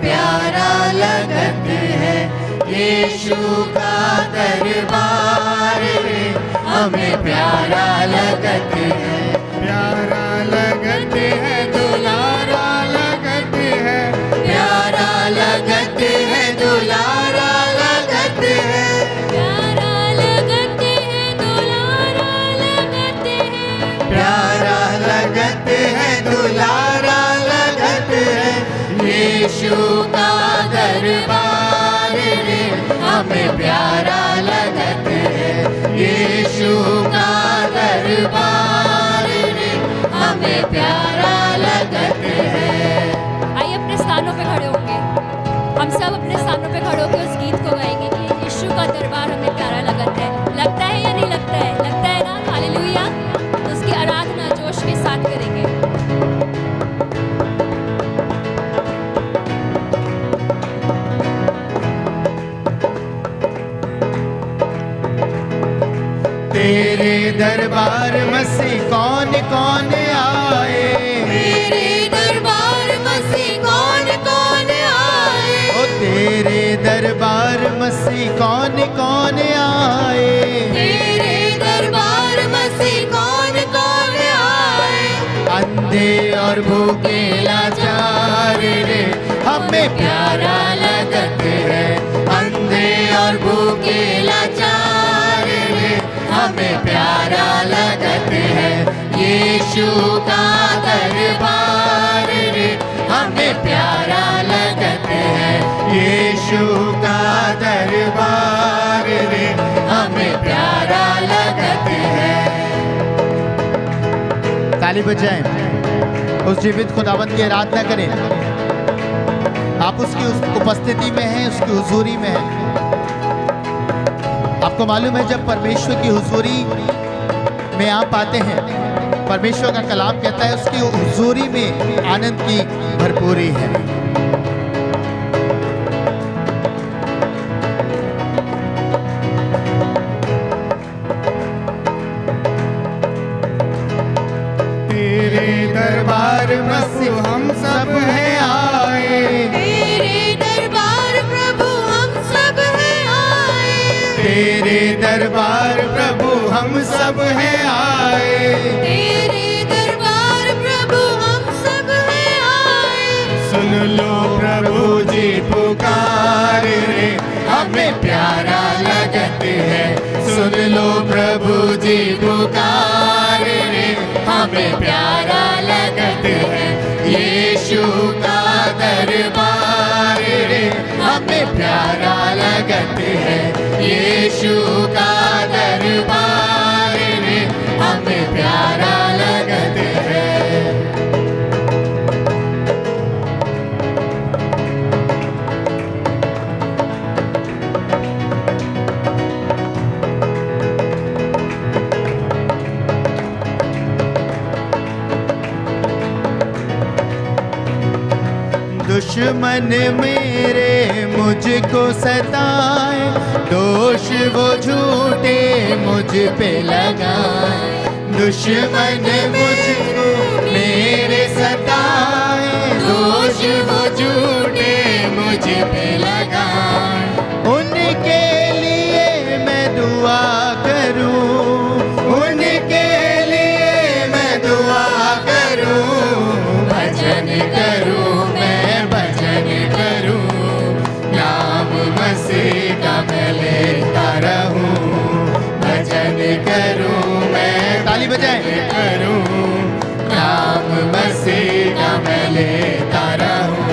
प्यारा लगत है यीशु का दरबार रे, हमें प्यारा लगत है। प्यारा लगत है दुलारा लगत है, प्यारा लगत है दुलारा लगत है, प्यारा लगत है दुलारा लगत है, प्यारा लगत है दुलारा लगत है यीशु का दरबार रे, हमें प्यारा लगत है यीशु का दरबार रे, हमें प्यारा लगत है। आइए अपने स्थानों पे खड़े होंगे, हम सब अपने स्थानों पे खड़े होकर उस गीत को गाएंगे कि यीशु का दरबार हमें प्यारा लगता है। लगता है या नहीं लगता है? लगता है ना? हालेलुया। तो उसकी आराधना जोश के साथ करेंगे। तेरे दरबार मसीह कौन कौन आए, तेरे दरबार मसीह कौन कौन आए, ओ तेरे दरबार मसीह कौन कौन आए, तेरे दरबार मसीह कौन कौन आए, अंधे और भूखे लाचार रे, हमें प्यारा लगत है, अंधे और भूखे लाचार रे, हमें प्यारा लगत है यीशु का दरबार रे, हमें प्यारा लगत है यीशु का दरबार रे, हमें प्यारा लगत है। ताली बजाएं, उस जीवित खुदावंत की आराधना करें। आप उसकी उपस्थिति में हैं, उसकी हुजूरी में हैं। आपको मालूम है जब परमेश्वर की हुजूरी में आप आते हैं, परमेश्वर का कलाम कहता है उसकी हुजूरी में आनंद की भरपूरी है। तेरे दरबार मसीह हम सब हैं आए, तेरे दरबार प्रभु हम सब हैं आए, तेरे दरबार प्रभु हम सब हैं आए, तेरे दरबार प्रभु हम सब हैं आए, सुन लो प्रभु जी पुकार रे, हमें प्यारा लगत है, सुन लो प्रभु जी पुकार रे, हमें प्यारा लगत है यीशु का दरबार रे, हमें प्यारा लगत है यीशु का दरबार रे, हमें प्यारा लगत है। दुश्मन मेरे मुझको सताए, दोष वो झूठे मुझ पे लगाए, दुश्मन मुझको मेरे सताए, दोष वो झूठे मुझ पे लगाए, उनके लिए मैं दुआ करूं, उनके लिए मैं दुआ करूं, भजन करूं मसीह का मैं लेता रहूं, भजन करूं मैं, ताली बजाएं, करूं नाम मसीह का मैं लेता रहूं,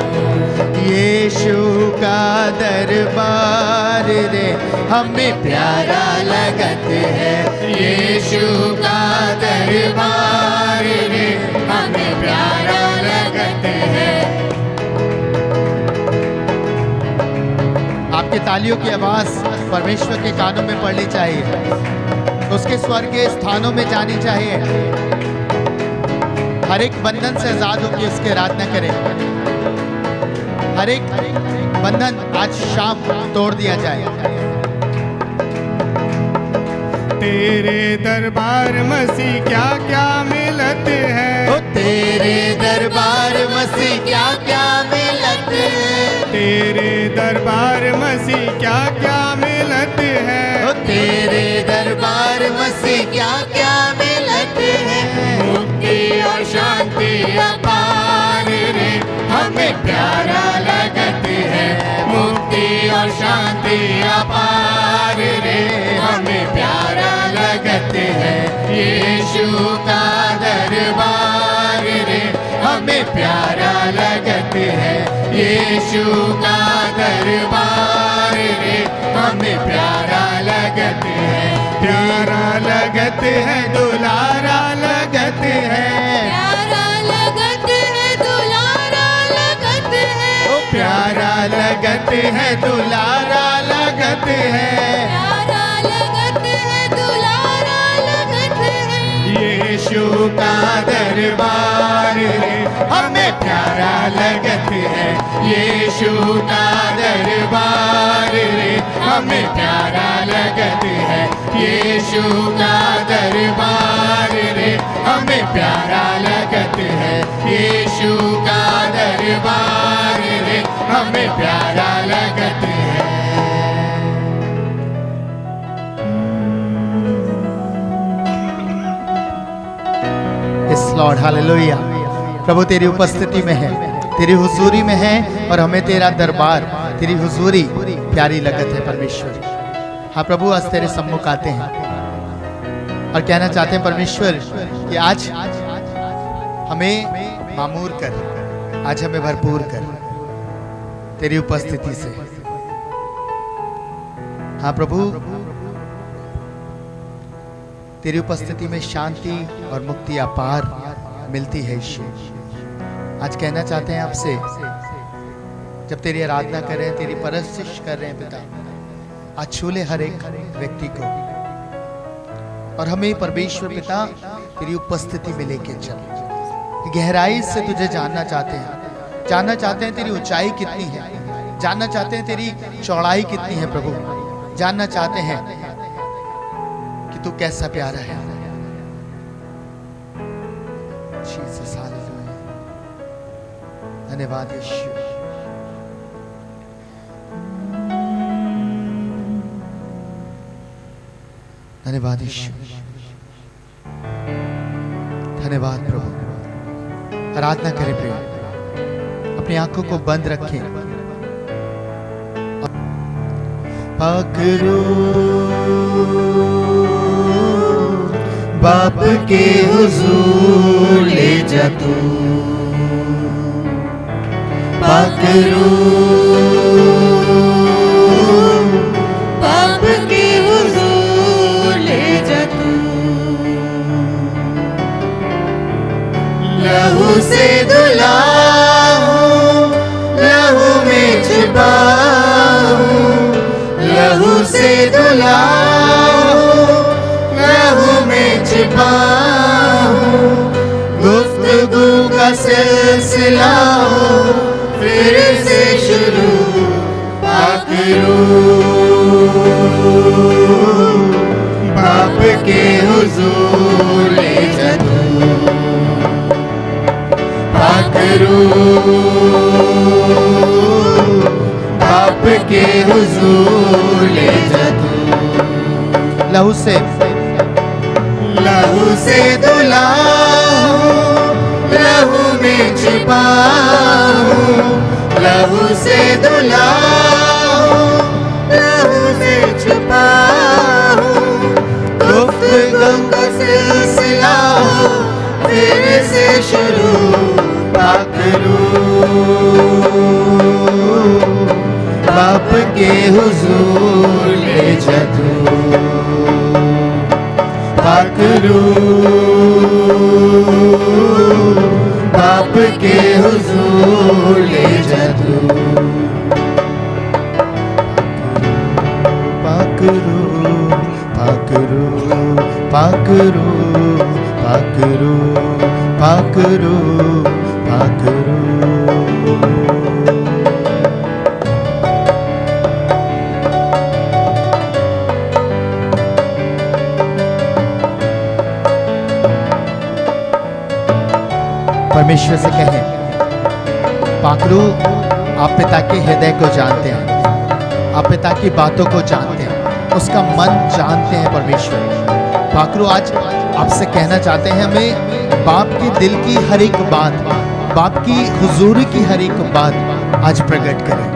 यीशु का दरबार रे, हमें प्यारा लगत है यीशु का दरबार रे, हमें प्यारा लगत है। आपकी तालियों की आवाज परमेश्वर के कानों में पड़नी चाहिए, उसके स्वर्गीय स्थानों में जानी चाहिए। हर एक बंधन से आजाद होकर उसकी आराधना करें। हर एक बंधन आज शाम तोड़ दिया जाए। तेरे दरबार मसीह क्या क्या मिलत है, ओ तेरे दरबार मसीह क्या क्या मिलत है, तेरे दरबार मसीह क्या क्या मिलत है। ओ तेरे दरबार मसीह क्या क्या मिलत है। मुक्ति और शांति अपार रे हमें प्यारा लगत है। मुक्ति और शांति अपार रे हमें प्यारा लगत है। यीशु का दरबार रे हमें प्यारा लगत है। यीशु का दरबार रे हमें प्यारा लगत है। प्यारा लगत है, दुलारा लगत है। प्यारा लगत है, दुलारा लगत है। ओ प्यारा लगत है, दुलारा लगत है। प्यारा लगत है, दुलारा लगत है। यीशु का दरबार रे हमें प्यारा लगत है। यीशु का दरबार रे हमें प्यारा लगत है। यीशु का दरबार रे हमें प्यारा लगत है। यीशु का दरबार रे हमें प्यारा लगत है। Yes Lord, hallelujah. प्रभु तेरी उपस्थिति में है, तेरी हुजूरी में है और हमें तेरा दरबार, तेरी हुजूरी प्यारी लगत है परमेश्वर। हाँ प्रभु, आज तेरे सम्मुख आते हैं और कहना चाहते हैं परमेश्वर कि आज हमें मामूर कर, आज हमें भरपूर कर तेरी उपस्थिति से। हाँ प्रभु, तेरी उपस्थिति में शांति और मुक्ति अपार मिलती है। ईश्वर, आज कहना चाहते हैं आपसे, जब तेरी आराधना कर रहे हैं, तेरी परस्तिश कर रहे हैं पिता, आज छू ले हर एक व्यक्ति को और हमें परमेश्वर पिता तेरी उपस्थिति में लेके चल। गहराई से तुझे जानना चाहते हैं, जानना चाहते हैं तेरी ऊंचाई कितनी है, जानना चाहते हैं तेरी चौड़ाई कितनी है प्रभु, जानना चाहते हैं कि तू कैसा प्यारा है। जीसस, हालेलुया, धन्यवाद यीशु। धन्यवाद यीशु, धन्यवाद प्रभु। आराधना करें प्रिय, अपनी आंखों को बंद रखें। पकड़ो बाप के हुजूर ले जा तू, पकड़ो बाप के हुजूर ले जा तू। लहू से धुला हूँ, लहू में छिपा हूँ, लहू से धुला हूँ, लहू में छिपा हूँ। गुफ्तगू का सिलसिला हो फिर से शुरू, पकड़ो बाप के हुजूर ले जा तू, पकड़ो बाप के हुजूर ले जा तू। लहू से धुला हूँ, लहू में छिपा हूँ, लहू से धुला हूँ, लहू से छिपा हूँ। गुफ्तगू का सिलसिला हो फिर से शुरू, पकड़ो बाप के हुजूर ले जा तू, पकड़ो बाप के हुजूर ले जा तू, पकड़ो पकड़ो पकड़ो पकड़ो पकड़ो पकड़ो। परमेश्वर से कहें, पकड़ो आप पिता के हृदय को जानते हैं, आप पिता की बातों को जानते हैं, उसका मन जानते हैं परमेश्वर। पाकरू आज आपसे कहना चाहते हैं, हमें बाप के दिल की हर एक बात, बाप की हुजूरी की हर एक बात आज प्रकट करें।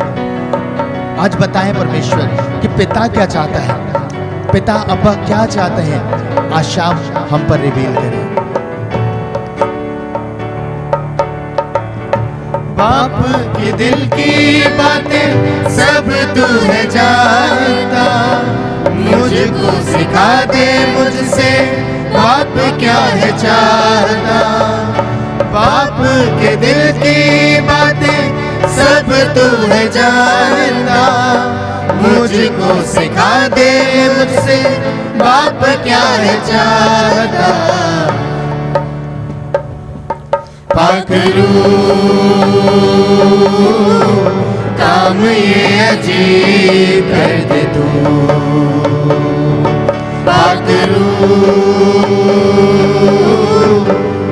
आज बताएं परमेश्वर कि पिता क्या चाहता है, पिता अब्बा क्या चाहते हैं, आज शाम हम पर रिवील करें। बाप के दिल की बातें सब तू है जानता, मुझको सिखा दे मुझसे बाप क्या है चाहता। बाप के दिल की बातें सब तू है जानता, मुझको सिखा दे मुझसे बाप क्या है चाहता। पाखरू काम ये अजीब कर दे तू, पाखरू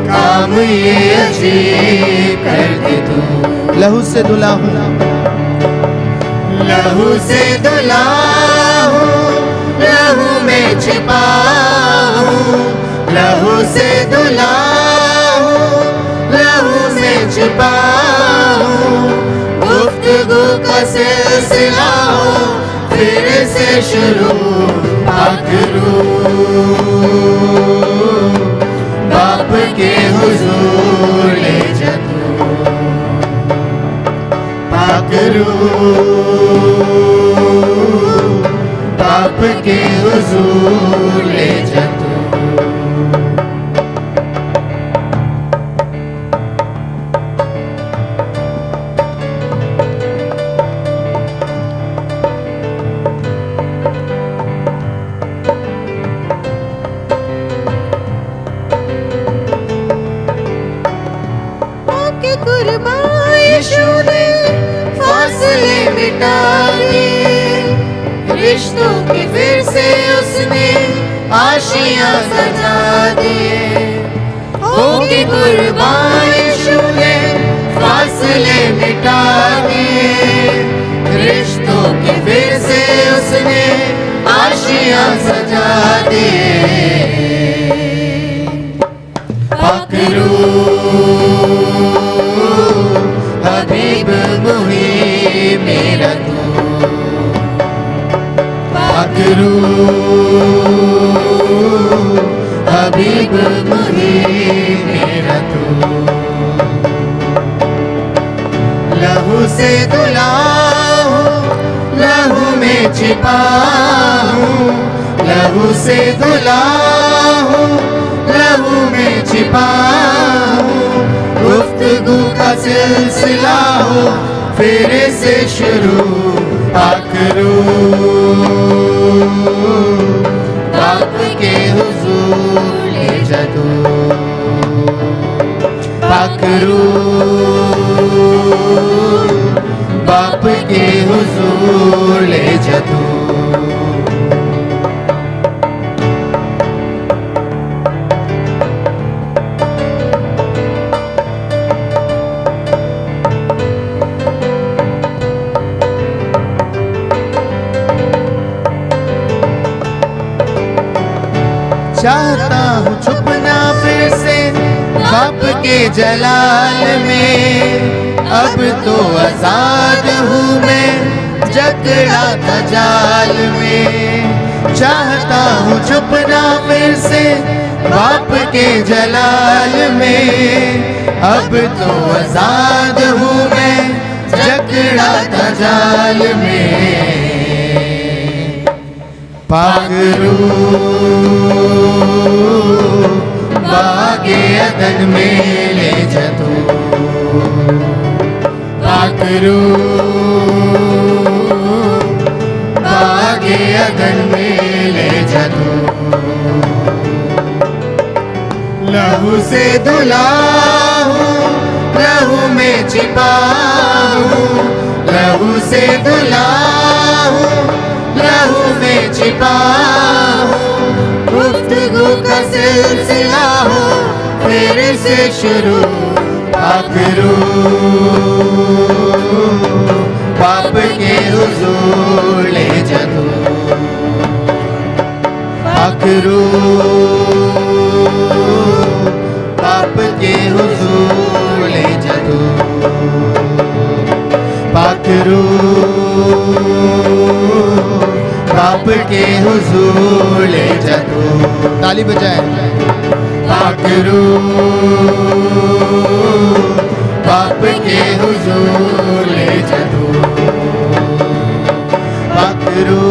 काम ये अजीब कर दे तू। लहू से धुला हूँ, लहू से धुला हूँ, लहू में छिपा हूँ, लहू से धुला हूँ, लहू में छिपा हूँ। गुफ्तगू का सिलसिला हो फिर से शुरू, पाखरू बाप के हुजूर ले जा तू। पाखरू बाप के हुजूर ले जा तू। यीशु ने फासले मिटा दिए, रिश्तों के फिर से उसने आशियां सजा दिए। होके कुर्बान यीशु ने फासले मिटा दिए, रिश्तों के फिर से उसने आशियां सजा दिए। पाखरू हबीब मुही मेरा तू, पाखरू हबीब मुही मेरा तू। लहू से धुला हूँ, लहू में छिपा हूँ, लहू से धुला हूँ, लहू में छिपा हूँ। गुफ्तगू का सिलसिला हो फिर से शुरू, पाखरू बाप के हुजूर ले जा तू। पाखरू बाप के हुजूर ले जा तू। चाहता हूँ छुपना फिर से बाप के जलाल में, अब तो आजाद हूँ मैं जकड़ा था जाल में। चाहता हूँ छुपना फिर से बाप के जलाल में, अब तो आजाद हूँ मैं जकड़ा था जाल में। पाखरू बागे अदन में ले जा तू, पाखरू बागे अदन में ले जा तू। लहू से धुला हूँ, लहू में छिपा हूँ, लहू से धुला हूँ, लहू में छिपा हूँ। गुफ्तगू का सिलसिला हो फिर से शुरू, पाखरू पाकरू बाप के हुजूर ले जा तू। ताली बजाए। पाकरू बाप के हुजूर ले जा तू। पाकरू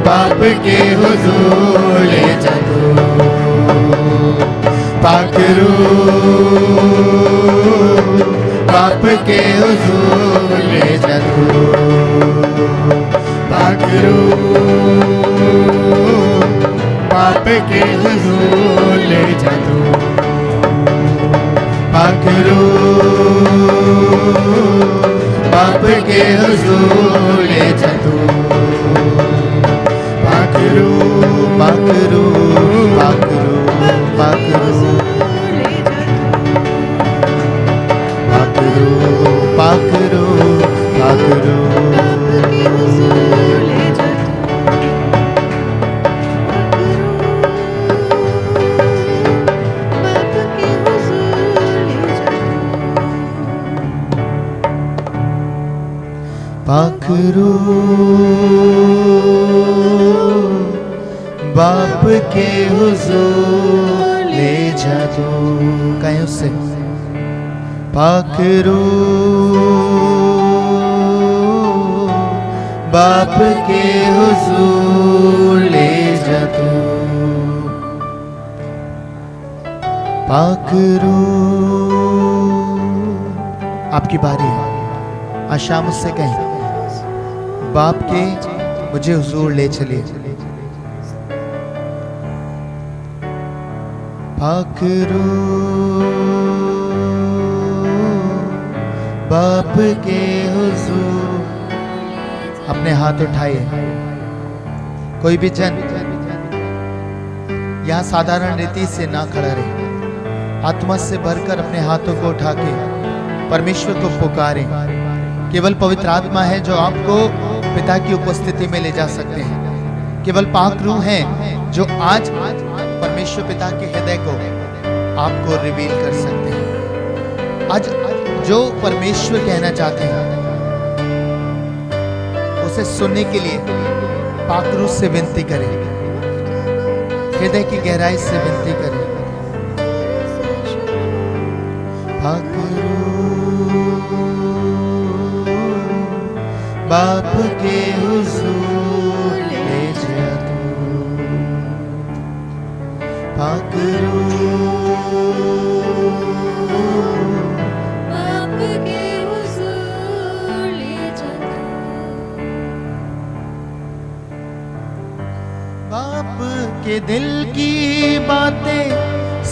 बाप के हुजूर ले जा तू। पाकरू बाप के हुजूर ले जा तू। पाकरू बाप के हुजूर ले जा तू। पाकरू बाप के हुजूर ले जा तू। पाकरू पाकरू पाकरू पाकरू पाकरू पाकरू पाकरू बाप के हुजूर ले जा तू। कहीं उससे पाकरू बाप के हुजूर ले जा तू। पाकरू आपकी बारी है। आज शाम उससे कहें बाप के मुझे हुजूर ले चलिए। पाकरू बाप के हुजूर। अपने हाथ उठाइए। कोई भी जन यहाँ साधारण रीति से ना खड़ा रहे, आत्मा से भरकर अपने हाथों को उठा के परमेश्वर को पुकारें। केवल पवित्र आत्मा है जो आपको पिता की उपस्थिति में ले जा सकते हैं। केवल पाक रूह है जो आज परमेश्वर पिता के हृदय को आपको रिवील कर सकते हैं। आज जो परमेश्वर कहना चाहते हैं उसे सुनने के लिए पाक रूह से विनती करें, हृदय की गहराई से विनती करें। पाक बाप के हुजूर ले जा तू। पाकरू बाप के हुजूर ले जा तू। बाप के दिल की बातें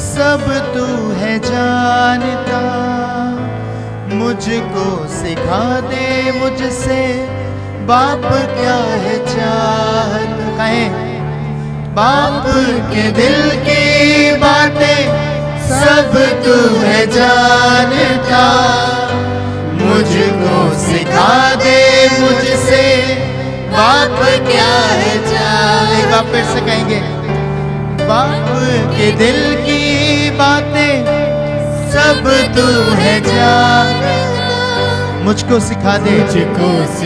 सब तू है जानता। मुझको सिखा दे मुझसे बाप क्या है चाहता। कहें बाप के दिल की बातें सब तू है जानता। मुझको सिखा दे मुझसे बाप क्या है चाहता। एक बार फिर से कहेंगे बाप के दिल की बातें सब तू है जानता। मुझको सिखा दे मुझसे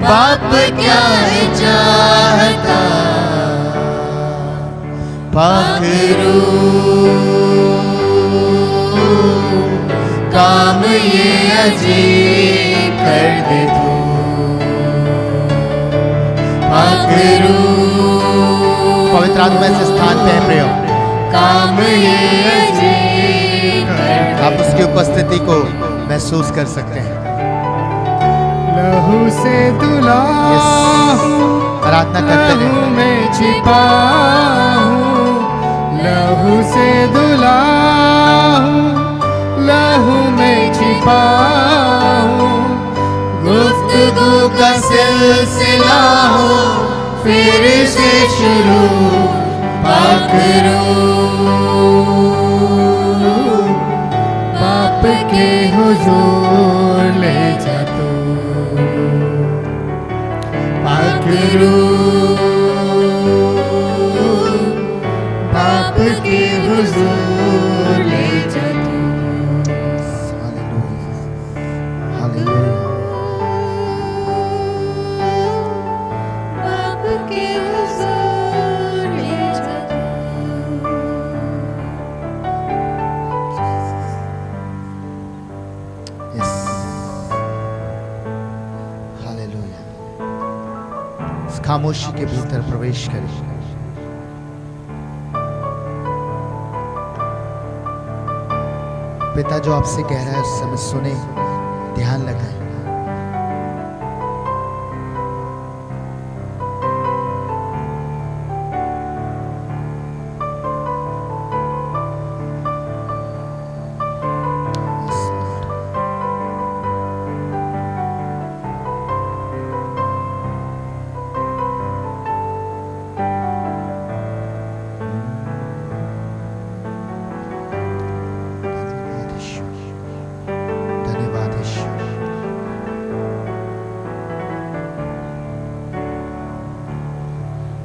बाप क्या है चाहता। पाकरू काम ये अजीब कर दे तू। पाकरू पवित्र आत्मा इस स्थान पे है प्रियो। काम ये अजीब आप उसकी उपस्थिति को महसूस कर सकते हैं। लहू से धुला हूँ, प्रार्थना करते लहू रहे। में छिपा हूँ, लहू से धुला हूँ, लहू में छिपा हूँ। गुफ्तगू का सिलसिला हो फिर से शुरू। पाकरू बाप के हुजूर ले जा तू। पाकरू बाप के हुजूर खामोशी के भीतर प्रवेश करें। पिता जो आपसे कह रहा है उस समय सुने, ध्यान लगाएं।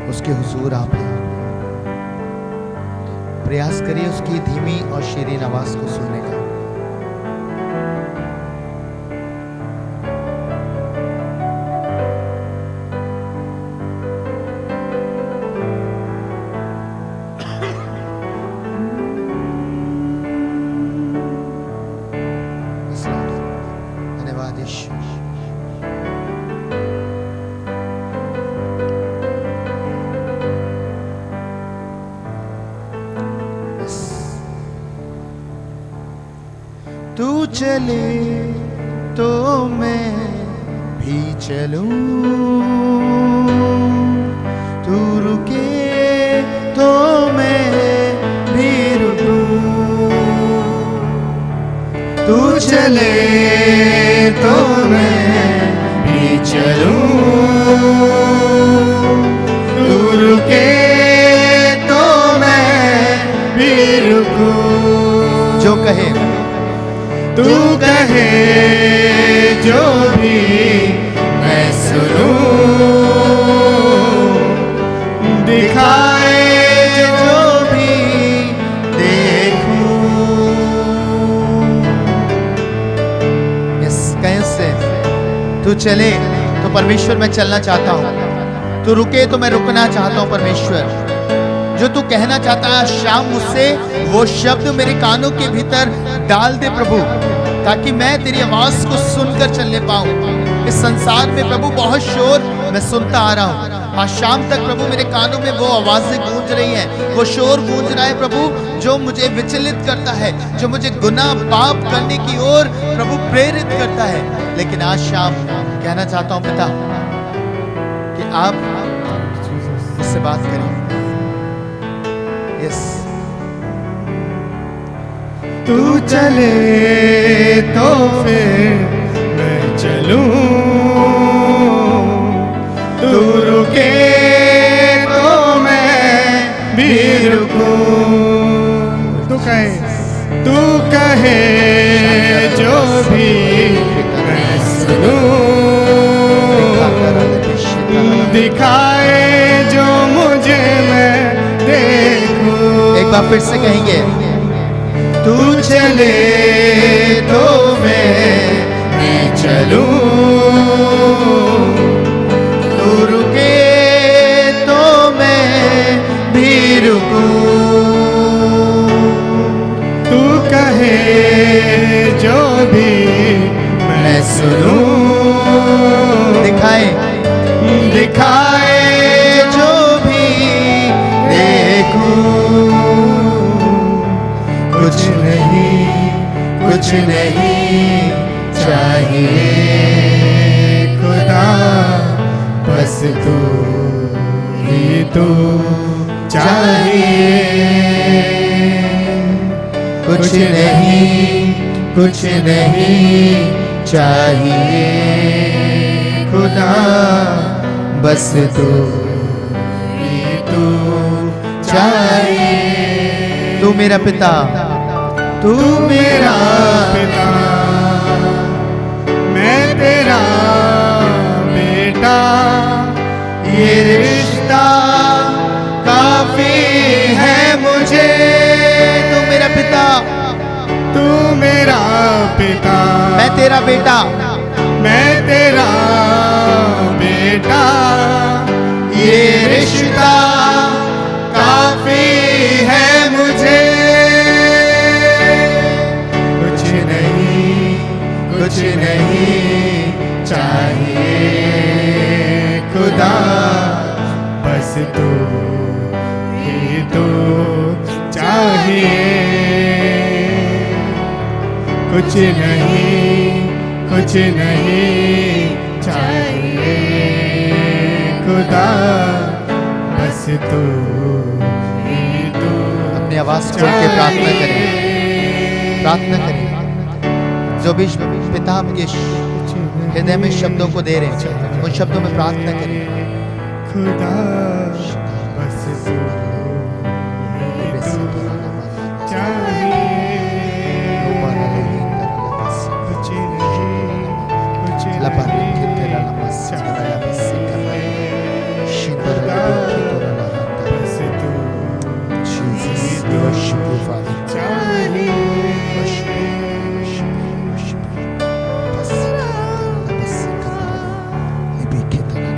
उसके हुजूर आप हैं। प्रयास करिए उसकी धीमी और शीरीन आवाज को सुनने का। धन्यवाद यीशु। तू चले तो मैं भी चलूं, तू रुके तो मैं भी रुकूं, तू चले तो मैं भी चलूं, तू रुके तो मैं भी रुकूं। जो कहे तू कहे जो भी मैं सुनूं, दिखाए जो भी देखूं। यस, कैसे तू चले तो परमेश्वर मैं चलना चाहता हूं, तू रुके तो मैं रुकना चाहता हूं। परमेश्वर जो तू कहना चाहता है शाम मुझसे, वो शब्द मेरे कानों के भीतर डाल दे प्रभु, ताकि मैं तेरी आवाज को सुनकर चलने पाऊं। इस संसार में प्रभु बहुत शोर मैं सुनता आ रहा हूं। आज शाम तक प्रभु मेरे कानों में वो आवाजें गूंज रही हैं, वो शोर गूंज रहा है प्रभु, जो मुझे विचलित करता है, जो मुझे गुनाह पाप करने की ओर प्रभु प्रेरित करता है। लेकिन आज शाम कहना चाहता हूं पिता कि आप मुझसे बात करें। यस, तू चले तो फिर मैं चलूं, तू रुके तो मैं भी रुकूं, तू कहे जो भी मैं सुनूं, दिखाए जो मुझे मैं देखूं। एक बार फिर से कहेंगे, तू चले तो मैं चलूं, तू रुके तो मैं भी रुकूं, तू कहे जो भी मैं सुनूं, दिखाए जो भी देखूं। कुछ नहीं चाहिए खुदा, बस तू ही तू चाहिए। कुछ नहीं चाहिए खुदा, बस तू ही तू चाहिए। तू मेरा पिता, तू मेरा पिता, मैं तेरा बेटा, ये रिश्ता काफी है मुझे। तू मेरा पिता, तू मेरा पिता, मैं तेरा बेटा, मैं तेरा बेटा, ये रिश्ता काफी है मुझे। कुछ नहीं चाहिए खुदा, कुछ नहीं चाहिए खुदा, बस तू ही तू अपनी आवाज खोल के प्रार्थना करें, प्रार्थना करें। जो भी पिता आपके हृदय में शब्दों को दे रहे हैं, उन शब्दों में प्रार्थना करें। खुदा बस तू चाहिए,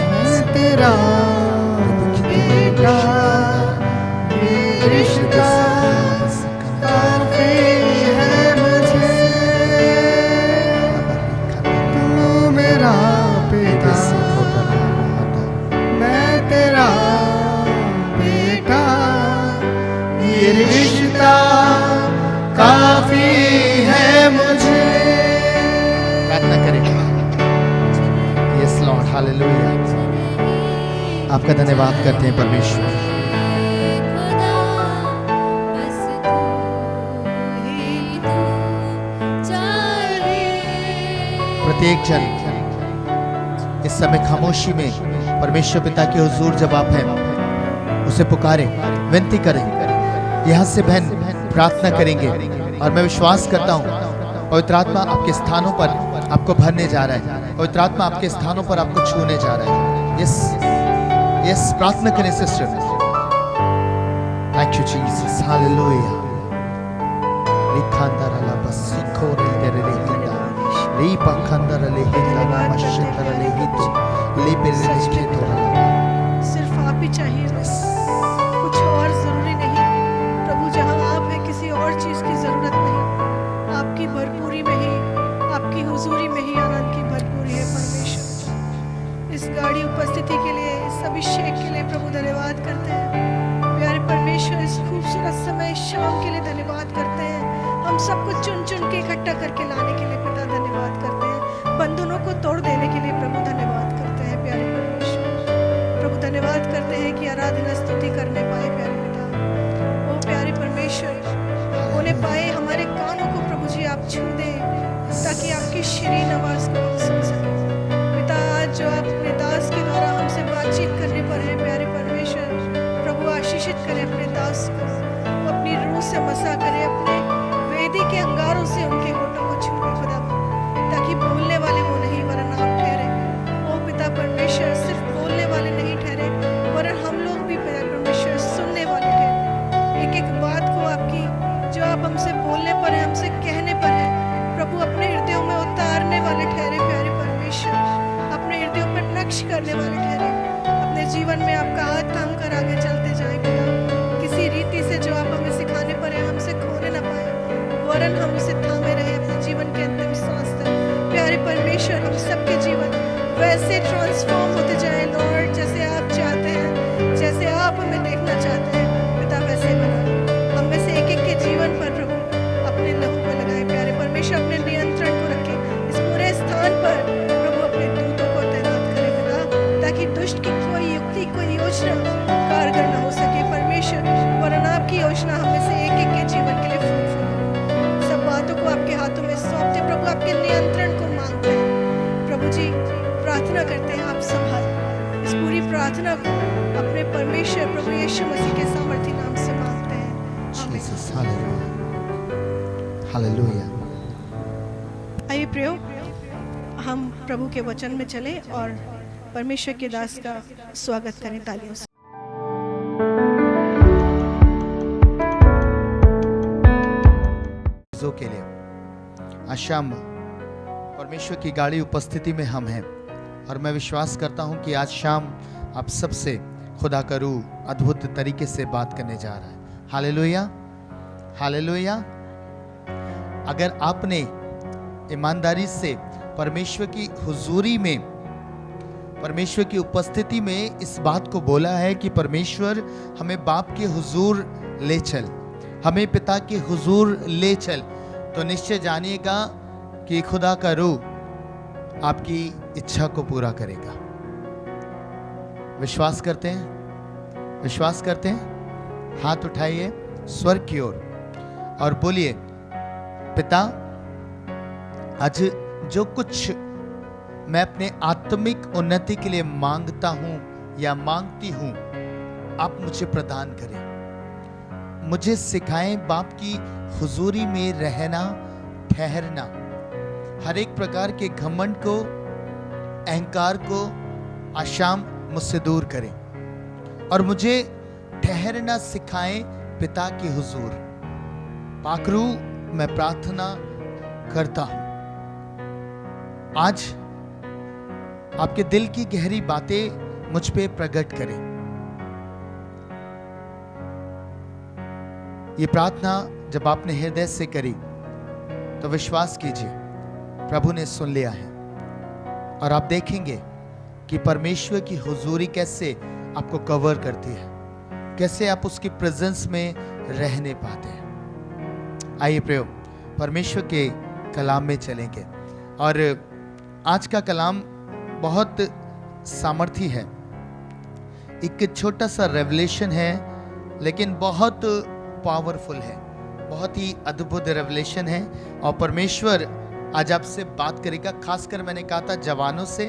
कुछ तेरा बेटा, ये रिश्ता काफी है मुझे, तू मेरा बेटा, मैं तेरा बेटा, ये रिश्ता काफी है मुझे। प्रार्थना करें। Yes Lord, hallelujah. आपका धन्यवाद करते हैं परमेश्वर। खुदा बस तू ही तू चाहिए। प्रत्येक जन इस समय खामोशी में परमेश्वर पिता के हुजूर जब आप हैं, उसे पुकारें, विनती करें। यहाँ से बहन प्रार्थना करेंगे और मैं विश्वास करता हूँ पवित्र आत्मा आपके स्थानों पर आपको भरने जा रहा है, पवित्र आत्मा आपके स्थानों पर आपको छूने जा रहा है। यस यस, प्रार्थना करें sister. Thank you Jesus, hallelujah. रिखांदरला बसिखो रेंदरेहिंदा रीपखंदरले हिंदा मशंदरले हित लिबेरले तोरा। सिर्फ आप ही चाहिए बस, कुछ और जरूरी नहीं। प्रभु जहाँ आप हैं, किसी और चीज की जरूरत नहीं। आपकी भरपूरी में ही, आपकी हुजूरी में ही आनंद की भरपूरी है परमेश्वर। इस गाड़ी उपस्थिति के लिए, इस अभिषेक के लिए प्रभु धन्यवाद करते हैं। प्यारे परमेश्वर, इस खूबसूरत समय शाम के लिए धन्यवाद करते हैं। हम सबको चुन चुन के इकट्ठा करके लाने के लिए पिता धन्यवाद करते हैं। बंधनों को तोड़ देने के लिए प्रभु धन्यवाद करते हैं। प्यारे परमेश्वर, प्रभु धन्यवाद करते हैं कि आराधना स्तुति करने पाए प्यारे पिता। ओ प्यारे परमेश्वर, होने पाए हमारे कानों को प्रभु जी आप छू दें, ताकि आपकी शीरीन आवाज को हम सुन सकें। पिता, आज जो आप अपने दास के द्वारा हमसे बातचीत करने पर है प्यारे परमेश्वर, प्रभु आशीषित करें अपने दास को, वो अपनी रूह से मसा करे, अपने वेदी के अंगारों से उनके होठों को छूए खुदा, ताकि बोलने वाले वो नहीं वरन आप ठहरे। ओ पिता परमेश्वर, सिर्फ बोलने वाले नहीं ठहरे, वरन हम लोग भी पिता परमेश्वर सुनने वाले ठहरे। एक एक बात को आपकी जो आप हमसे बोलने पर है, हमसे कहने पर है, प्रभु अपने हृदयों में उतारने वाले ठहरे प्यारे परमेश्वर। अपने हृदयों पर नक्श करने वाले ठहरे। अपने जीवन में आपका हाथ थाम कर आगे चलते जाए पिता। किसी रीति से जो आप हमें सिखाने पर है, हमसे खोने न पाए, वरन हम उसे थामे रहे अपने जीवन के अंतिम सांस तक। प्यारे परमेश्वर, हम सबके जीवन वैसे ट्रांसफॉर्म होते जाए लॉर्ड, जैसे आप चाहते हैं, जैसे आप हमें देखना चाहते हैं पिता, वैसे बना। हम में से एक एक के जीवन पर प्रभु अपने लहू को लगाए प्यारे परमेश्वर। अपने नियंत्रण को रखे इस पूरे स्थान पर प्रभु, अपने दूतों को तैनात करे पिता, ताकि दुष्ट की कोई युक्ति, कोई योजना कारगर न हो सके परमेश्वर, वरन आपकी योजना हमें से एक एक के जीवन के लिए फ्रूटफुल हो। सब बातों को आपके हाथों में सौंपते प्रभु, आपके नियंत्रण को मांगते हैं प्रभु जी। प्रार्थना करते हैं आप संभाल इस पूरी प्रार्थना को अपने परमेश्वर प्रभु यीशु मसीह के सामर्थी नाम से मांगते हैं, आमीन। Jesus, hallelujah, hallelujah. आइए प्रियो, हम प्रभु के वचन में चले और परमेश्वर के दास का स्वागत करें तालियों से। के लिए आज शाम परमेश्वर की गाड़ी उपस्थिति में हम हैं, और मैं विश्वास करता हूं कि आज शाम आप सबसे खुदा का रूह अद्भुत तरीके से बात करने जा रहा है। Hallelujah, hallelujah. अगर आपने ईमानदारी से परमेश्वर की हुजूरी में, परमेश्वर की उपस्थिति में इस बात को बोला है कि परमेश्वर हमें बाप के हुजूर ले चल, हमें पिता के हुजूर ले चल, तो निश्चय जानिएगा कि खुदा का रूह आपकी इच्छा को पूरा करेगा। विश्वास करते हैं? विश्वास करते हैं? हाथ उठाइए स्वर्ग की ओर और बोलिए, पिता, आज जो कुछ मैं अपने आत्मिक उन्नति के लिए मांगता हूं या मांगती हूं, आप मुझे प्रदान करें। मुझे सिखाएं बाप की हुजूरी में रहना, ठहरना, हर एक प्रकार के घमंड को, अहंकार को आशाम मुझसे दूर करें और मुझे ठहरना सिखाएं पिता की हुजूर। पाकरू मैं प्रार्थना करता हूं, आज आपके दिल की गहरी बातें मुझ पे प्रकट करें। ये प्रार्थना जब आपने हृदय से करी तो विश्वास कीजिए प्रभु ने सुन लिया है और आप देखेंगे कि परमेश्वर की हुजूरी कैसे आपको कवर करती है, कैसे आप उसकी प्रेजेंस में रहने पाते हैं। आइए प्रियो, परमेश्वर के कलाम में चलेंगे और आज का कलाम बहुत सामर्थी है। एक छोटा सा रेवलेशन है लेकिन बहुत पावरफुल है, बहुत ही अद्भुत रेवलेशन है और परमेश्वर आज आपसे बात करेगा। खासकर मैंने कहा था जवानों से,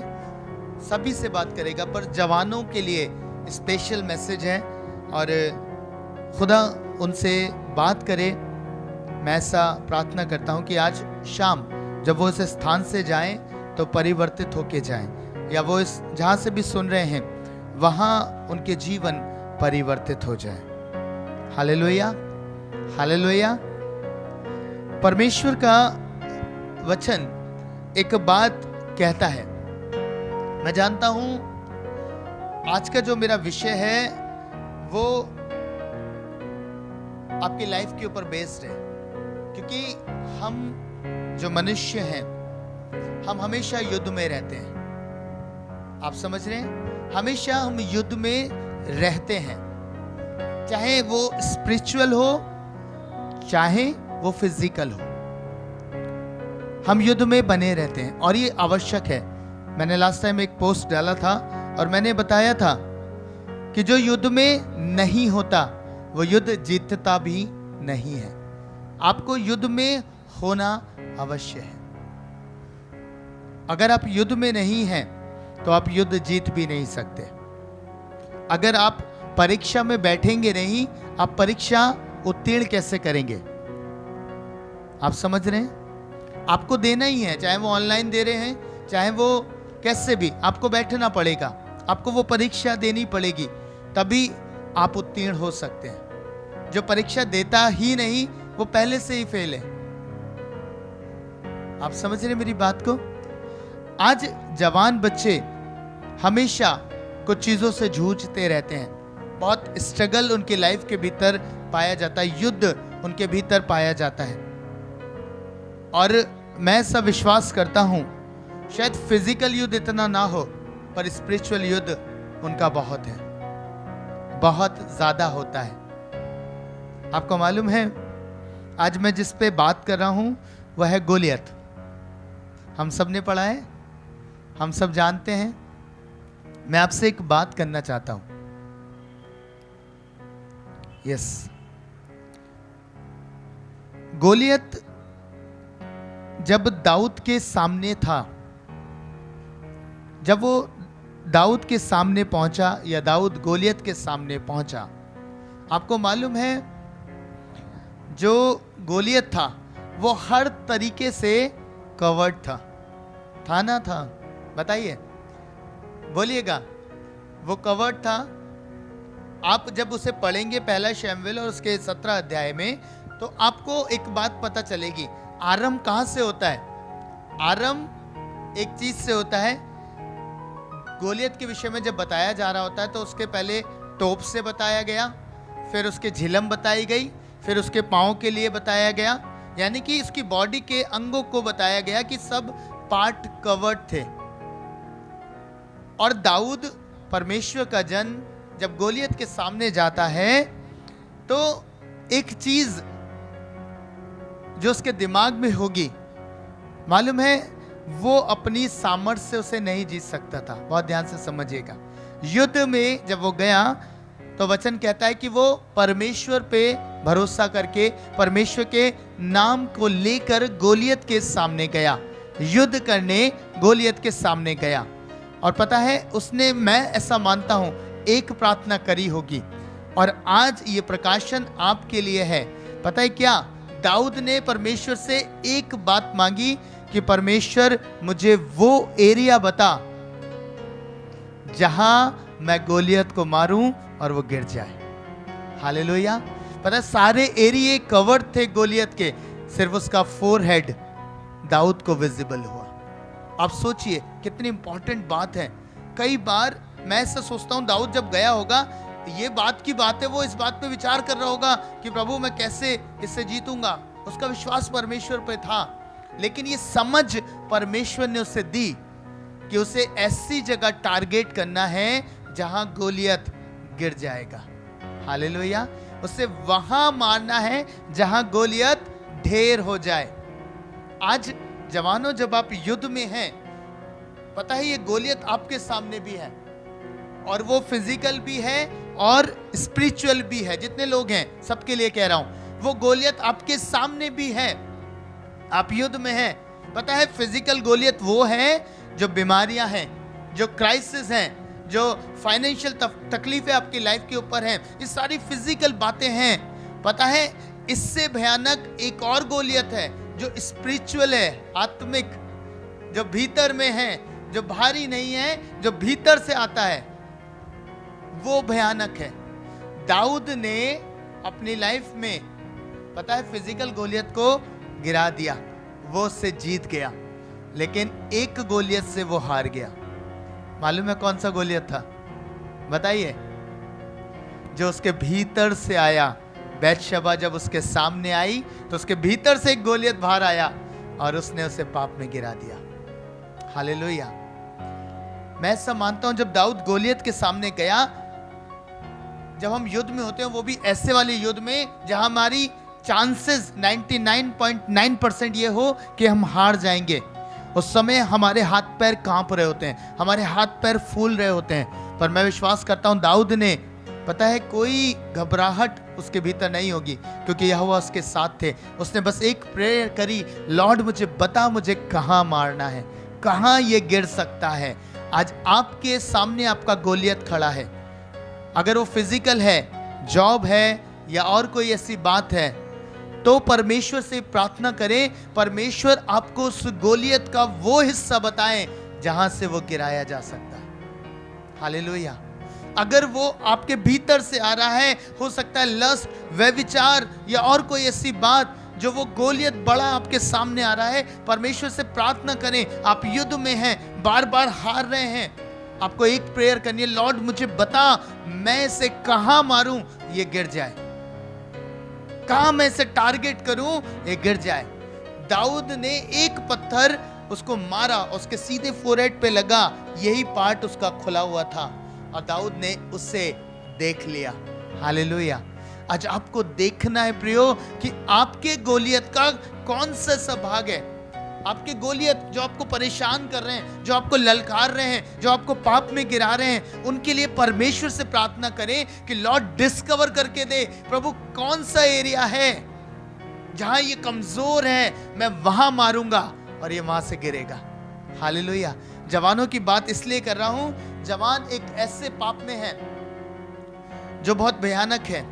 सभी से बात करेगा, पर जवानों के लिए स्पेशल मैसेज है और खुदा उनसे बात करे। मैं ऐसा प्रार्थना करता हूं कि आज शाम जब वो इस स्थान से जाएं तो परिवर्तित होके जाएं, या वो इस जहां से भी सुन रहे हैं वहां उनके जीवन परिवर्तित हो जाए। Hallelujah, hallelujah. परमेश्वर का वचन एक बात कहता है, मैं जानता हूं आज का जो मेरा विषय है वो आपकी लाइफ के ऊपर बेस्ड है, क्योंकि हम जो मनुष्य हैं हम हमेशा युद्ध में रहते हैं। आप समझ रहे हैं? हमेशा हम युद्ध में रहते हैं, चाहे वो स्पिरिचुअल हो चाहे वो फिजिकल हो, हम युद्ध में बने रहते हैं और ये आवश्यक है। मैंने लास्ट टाइम एक पोस्ट डाला था और मैंने बताया था कि जो युद्ध में नहीं होता वो युद्ध जीतता भी नहीं है। आपको युद्ध में होना अवश्य है। अगर आप युद्ध में नहीं हैं तो आप युद्ध जीत भी नहीं सकते। अगर आप परीक्षा में बैठेंगे नहीं, आप परीक्षा उत्तीर्ण कैसे करेंगे? आप समझ रहे हैं? आपको देना ही है, चाहे वो ऑनलाइन दे रहे हैं चाहे वो कैसे भी, आपको बैठना पड़ेगा, आपको वो परीक्षा देनी पड़ेगी, तभी आप उत्तीर्ण हो सकते हैं। जो परीक्षा देता ही नहीं वो पहले से ही फेल है। आप समझ रहे मेरी बात को? आज जवान बच्चे हमेशा कुछ चीजों से जूझते रहते हैं, बहुत स्ट्रगल उनकी लाइफ के भीतर पाया जाता है, युद्ध उनके भीतर पाया जाता है। और मैं ऐसा विश्वास करता हूं शायद फिजिकल युद्ध इतना ना हो पर स्पिरिचुअल युद्ध उनका बहुत है, बहुत ज्यादा होता है। आपको मालूम है आज मैं जिस पे बात कर रहा हूं वह है गोलियत। हम सब ने पढ़ा है, हम सब जानते हैं। मैं आपसे एक बात करना चाहता हूं। यस, गोलियत जब दाऊद के सामने था, जब वो दाऊद के सामने पहुंचा या दाऊद गोलियत के सामने पहुंचा, आपको मालूम है जो गोलियत था वो हर तरीके से कवर्ड था ना था? बताइए, बोलिएगा। वो कवर्ड था। आप जब उसे पढ़ेंगे पहला शमूएल और उसके 17 अध्याय में तो आपको एक बात पता चलेगी। आरंभ कहां से होता है? आरंभ एक चीज से होता है। गोलियत के विषय में जब बताया जा रहा होता है तो उसके पहले तोप से बताया गया, फिर उसके झिलम बताई गई, फिर उसके पांव के लिए बताया गया, यानी कि उसकी बॉडी के अंगों को बताया गया कि सब पार्ट कवर्ड थे। और दाऊद परमेश्वर का जन जब गोलियत के सामने जाता है तो एक चीज जो उसके दिमाग में होगी, मालूम है वो अपनी सामर्थ्य से उसे नहीं जीत सकता था। बहुत ध्यान से समझिएगा। युद्ध में जब वो गया तो वचन कहता है कि वो परमेश्वर पे भरोसा करके परमेश्वर के नाम को लेकर गोलियत के सामने गया, युद्ध करने गोलियत के सामने गया। और पता है उसने, मैं ऐसा मानता हूं, एक प्रार्थना करी होगी। और आज ये प्रकाशन आपके लिए है। पता है क्या? दाऊद ने परमेश्वर से एक बात मांगी कि परमेश्वर मुझे वो एरिया बता जहां मैं गोलियत को मारूं और वो गिर जाए। हालेलुया। पता है सारे एरिया कवर्ड थे गोलियत के, सिर्फ उसका फोरहेड दाऊद को विजिबल हुआ। आप सोचिए कितनी इंपॉर्टेंट बात है। कई बार मैं ऐसा सोचता हूं दाऊद जब गया होगा, ये बात की बात है, वो इस बात पे विचार कर रहा होगा कि प्रभु मैं कैसे इससे जीतूंगा। उसका विश्वास परमेश्वर पे था, लेकिन ये समझ परमेश्वर ने उसे दी कि उसे ऐसी जगह टारगेट करना है जहां गोलियत गिर जाएगा। हालेलुया। उसे वहां मारना है जहां गोलियत ढेर हो जाए। आज जवानों, जब आप युद्ध में हैं, पता है ये गोलियत आपके सामने भी है, और वो फिजिकल भी है और स्पिरिचुअल भी है। जितने लोग हैं सबके लिए कह रहा हूं, वो गोलियत आपके सामने भी है। आप युद्ध में हैं। पता है फिजिकल गोलियत वो है जो बीमारियां हैं, जो क्राइसिस हैं, जो फाइनेंशियल तकलीफें आपकी लाइफ के ऊपर हैं, ये सारी फिजिकल बातें हैं। पता है इससे भयानक एक और गोलियत है जो स्पिरिचुअल है, आत्मिक, जो भीतर में है, जो भारी नहीं है, जो भीतर से आता है, वो भयानक है। दाऊद ने अपनी लाइफ में, पता है, फिजिकल गोलियत को गिरा दिया, वो उससे जीत गया, लेकिन एक गोलियत से वो हार गया। मालूम है कौन सा गोलियत था? बताइए। जो उसके भीतर से आया। बैतशबा जब उसके सामने आई तो उसके भीतर से एक गोलियत बाहर आया और उसने उसे पाप में गिरा दिया। हालेलुया। मैं ऐसा मानता हूं जब दाऊद गोलियत के सामने गया, जब हम युद्ध में होते हैं वो भी ऐसे वाले युद्ध में जहां हमारी चांसेस 99.9% ये हो कि हम हार जाएंगे, उस समय हमारे हाथ पैर कांप रहे होते हैं, हमारे हाथ पैर फूल रहे होते हैं। पर मैं विश्वास करता हूं दाऊद ने, पता है, कोई घबराहट उसके भीतर नहीं होगी, क्योंकि यहोवा उसके साथ थे। उसने बस एक प्रेयर करी, लॉर्ड मुझे बता मुझे कहां मारना है, कहां ये गिर सकता है। आज आपके सामने आपका गोलियत खड़ा है। अगर वो फिजिकल है, जॉब है या और कोई ऐसी बात है, तो परमेश्वर से प्रार्थना करें, परमेश्वर आपको उस गोलियत का वो हिस्सा बताएं जहां से वो गिराया जा सकता है। हालेलुया। अगर वो आपके भीतर से आ रहा है, हो सकता है लस्ट, व्यभिचार या और कोई ऐसी बात जो वो गोलियत बड़ा आपके सामने आ रहा है, परमेश्वर से प्रार्थना करें। आप युद्ध में हैं, बार बार हार रहे हैं, आपको एक प्रेयर करनी है, लॉर्ड मुझे बता मैं इसे कहां मारूं ये गिर जाए, कहां मैं इसे टारगेट करूं ये गिर जाए। दाऊद ने एक पत्थर उसको मारा, उसके सीधे फोरहेड पे लगा, यही पार्ट उसका खुला हुआ था और दाऊद ने उससे देख लिया। हालेलुया। आज आपको देखना है प्रियो कि आपके गोलियत का कौन सा भाग है। आपके गोलियत जो आपको परेशान कर रहे हैं, जो आपको ललकार रहे हैं, जो आपको पाप में गिरा रहे हैं, उनके लिए परमेश्वर से प्रार्थना करें कि लॉर्ड डिस्कवर करके दे, प्रभु कौन सा एरिया है जहां ये कमजोर है, मैं वहां मारूंगा और ये वहां से गिरेगा। हालेलुया। जवानों की बात इसलिए कर रहा हूं, जवान एक ऐसे पाप में है जो बहुत भयानक है,